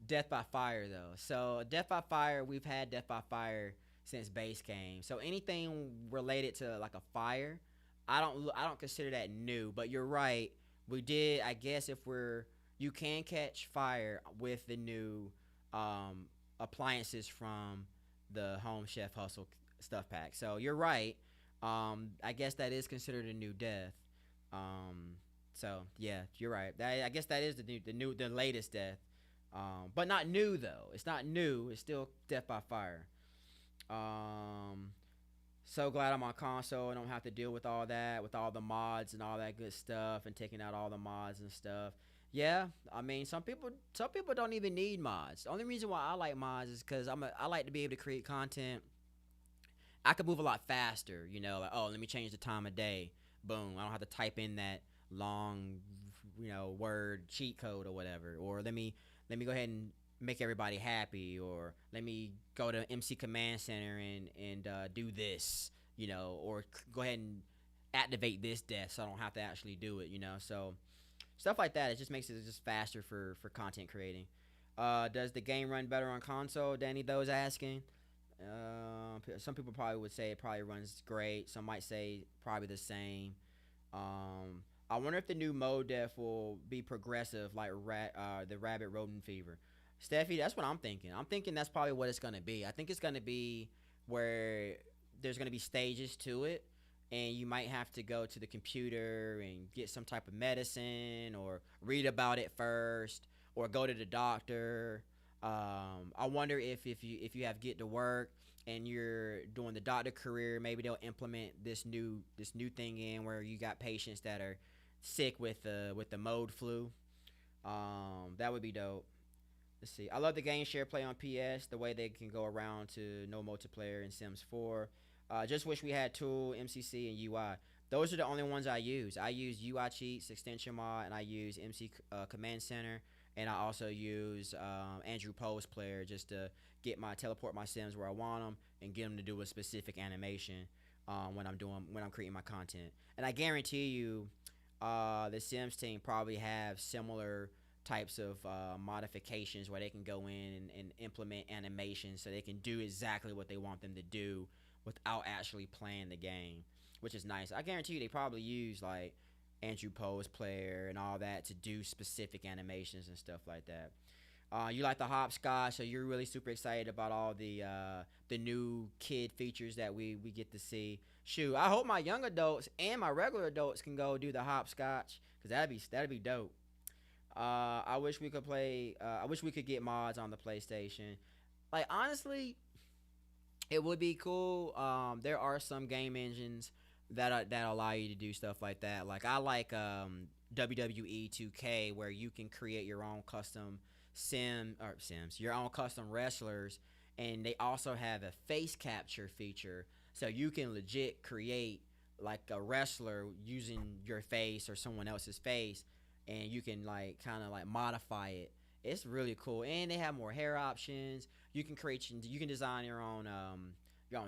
death by fire though. So death by fire, we've had death by fire since base game. So anything related to like a fire, I don't consider that new. But you're right. We did. I guess you can catch fire with the new appliances from the Home Chef Hustle stuff pack. So you're right. I guess that is considered a new death. So yeah, you're right. I guess that is the latest death. But not new though. It's not new. It's still death by fire. So glad I'm on console. I don't have to deal with all that, with all the mods and all that good stuff, and taking out all the mods and stuff. Yeah, I mean, some people don't even need mods. The only reason why I like mods is because I like to be able to create content. I could move a lot faster, like, oh, let me change the time of day. Boom. I don't have to type in that long, word cheat code or whatever. Or let me go ahead and make everybody happy, or let me go to MC Command Center and do this, or go ahead and activate this death so I don't have to actually do it, So stuff like that, it just makes it just faster for content creating. Does the game run better on console? Danny Doe's asking. Some people probably would say it probably runs great. Some might say probably the same. I wonder if the new mode death will be progressive like the rabbit rodent fever. Steffi, that's what I'm thinking. I'm thinking that's probably what it's going to be. I think it's going to be where there's going to be stages to it, and you might have to go to the computer and get some type of medicine, or read about it first, or go to the doctor. I wonder if you have get to work and you're doing the doctor career, maybe they'll implement this new thing in where you got patients that are sick with the mode flu. That would be dope. let's see. I love the game share play on PS. The way they can go around to no multiplayer in Sims 4. Just wish we had Tool, MCC, and UI. Those are the only ones I use. I use UI Cheats, Extension Mod, and I use MC Command Center, and I also use Andrew Post Player just to teleport my Sims where I want them and get them to do a specific animation when I'm creating my content. And I guarantee you, the Sims team probably have similar types of modifications where they can go in and implement animations so they can do exactly what they want them to do without actually playing the game, which is nice. I guarantee you they probably use like Andrew Poe's Player and all that to do specific animations and stuff like that. You like the hopscotch, so you're really super excited about all the new kid features that we get to see. Shoot, I hope my young adults and my regular adults can go do the hopscotch, cause that'd be dope. I wish we could play. I wish we could get mods on the PlayStation. Like honestly, it would be cool. There are some game engines that allow you to do stuff like that. Like I like WWE 2K, where you can create your own custom your own custom wrestlers, and they also have a face capture feature, so you can legit create like a wrestler using your face or someone else's face, and you can like kind of like modify it. It's really cool, and they have more hair options. You can design your own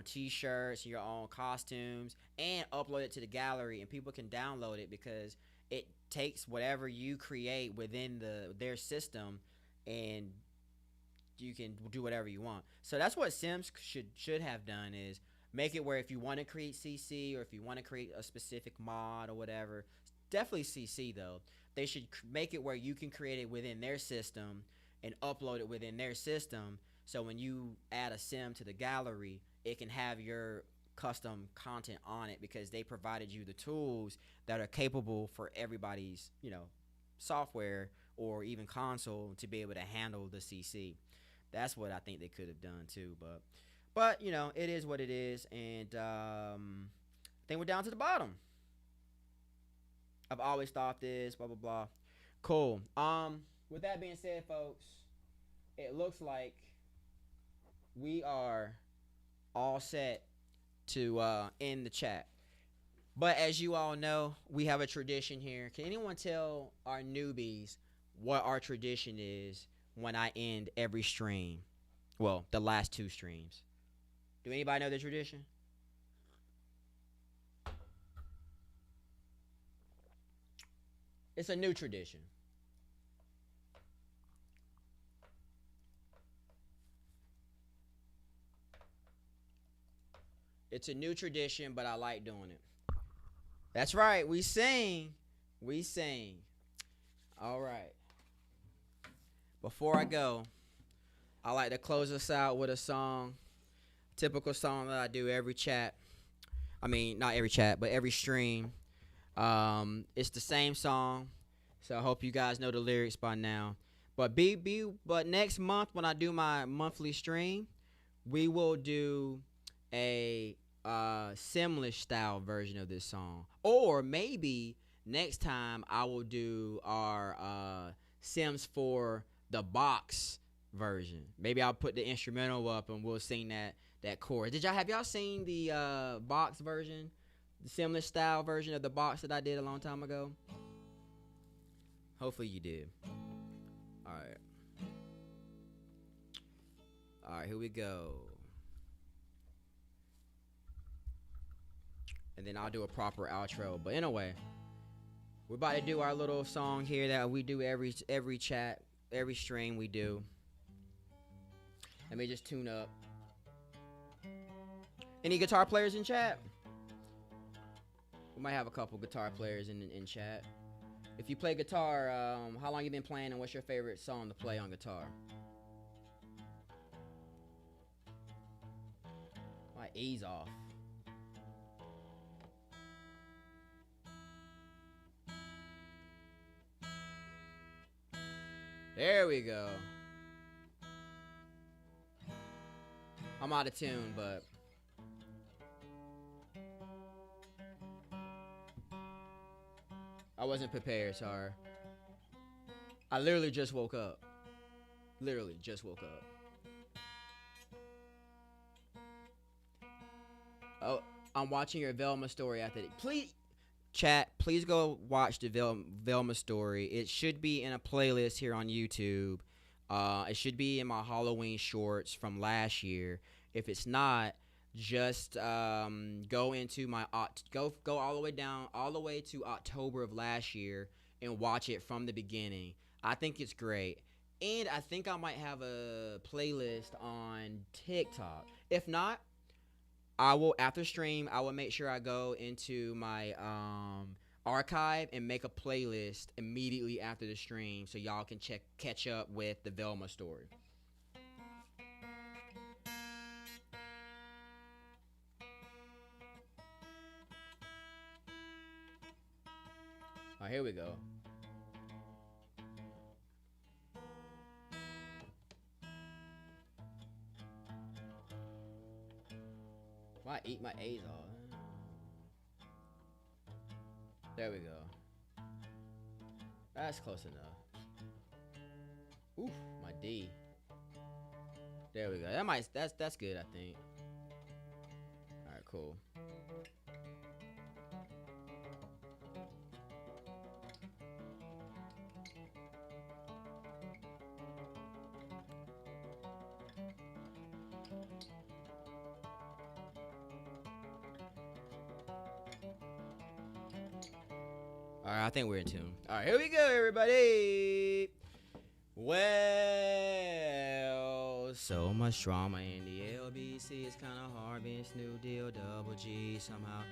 t-shirts, your own costumes, and upload it to the gallery, and people can download it because it takes whatever you create within their system, and you can do whatever you want. So that's what Sims should have done, is make it where if you want to create CC or if you want to create a specific mod or whatever, definitely CC though. They should make it where you can create it within their system and upload it within their system. So when you add a sim to the gallery, it can have your custom content on it because they provided you the tools that are capable for everybody's, software or even console to be able to handle the CC. That's what I think they could have done too. But it is what it is, and I think we're down to the bottom. I've always thought this, blah blah blah. Cool. With that being said, folks, it looks like we are all set to end the chat. But as you all know, we have a tradition here. Can anyone tell our newbies what our tradition is when I end every stream? Well, the last two streams. Do anybody know the tradition? It's a new tradition. It's a new tradition, but I like doing it. That's right. We sing. We sing. All right. Before I go, I like to close us out with a song. Typical song that I do every chat. I mean, not every chat, but every stream. It's the same song. So I hope you guys know the lyrics by now. But but next month when I do my monthly stream, we will do a Simlish style version of this song, or maybe next time I will do our Sims 4 the box version. Maybe I'll put the instrumental up and we'll sing that chorus. Have y'all seen the box version, the Simlish style version of the box that I did a long time ago? Hopefully you did. All right, here we go. And then I'll do a proper outro. But anyway, we're about to do our little song here that we do every chat, every stream we do. Let me just tune up. Any guitar players in chat? We might have a couple guitar players in chat. If you play guitar, how long you been playing and what's your favorite song to play on guitar? Might ease off. There we go. I'm out of tune, but I wasn't prepared, sorry. I literally just woke up. Literally just woke up. Oh, I'm watching your Velma story after the please chat, please go watch the Velma story. It should be in a playlist here on YouTube. It should be in my Halloween shorts from last year. If it's not, just go into my go all the way down all the way to October of last year and watch it from the beginning. I think it's great. And I think I might have a playlist on TikTok. If not, I will, after stream, I will make sure I go into my archive and make a playlist immediately after the stream so y'all can catch up with the Velma story. All right, here we go. Why eat my A's off? There we go. That's close enough. Oof, my D. There we go. That's good, I think. All right, cool. All right, I think we're in tune. All right, here we go, everybody. Well, so much drama in the LBC. It's kind of hard being Snoop Deal, Double G. Somehow,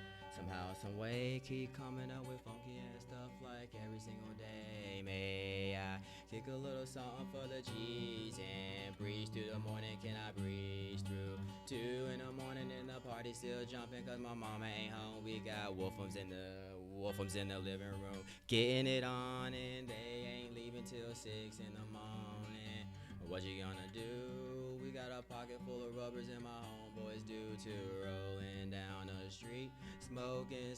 some way, keep coming up with funky ass stuff like every single day. May I kick a little something for the G's and breeze through the morning? Can I breeze through 2 in the morning and the party still jumping cause my mama ain't home? We got wolfums in the living room getting it on, and they ain't leaving till 6 in the morning. What you gonna do? We got a pocket full of rubbers and my homeboys do too. Rolling down the street, smoking,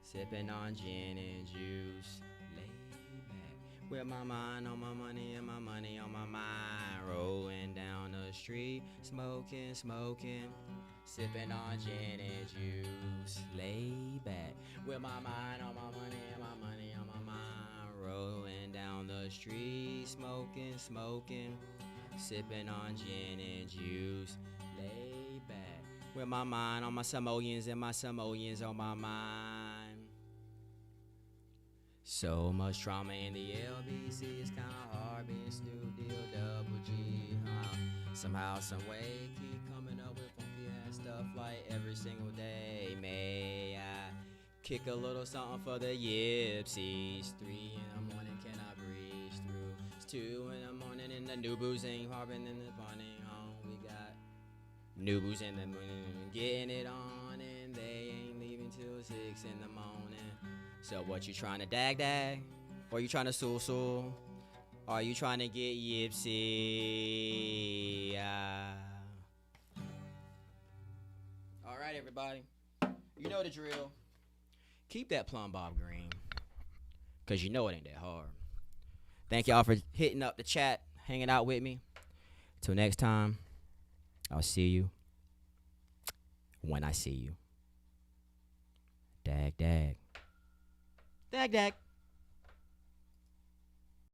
sipping on gin and juice. Lay back with my mind on my money and my money on my mind. Rolling down the street, smoking, sipping on gin and juice. Lay back with my mind on my money and my money on my mind. Rolling down the street, smoking, sipping on gin and juice. Lay back with my mind on my Samoans and my Samoans on my mind. So much trauma in the LBC, it's kinda hard being Snoop Deal, Double G. Somehow, some way, keep coming up with funky ass stuff like every single day. May I kick a little something for the Yipsies? 3 in the morning, can I breeze through? It's 2 in the morning and the new booze ain't harping in the morning home. We got new booze in the morning, getting it on, and they ain't leaving till 6 in the morning. So what, you trying to dag? Or you trying to sool? Are you trying to get yipsy? All right, everybody. You know the drill. Keep that plum bob green, because you know it ain't that hard. Thank y'all for hitting up the chat, hanging out with me. Till next time, I'll see you when I see you. Dag. Dag.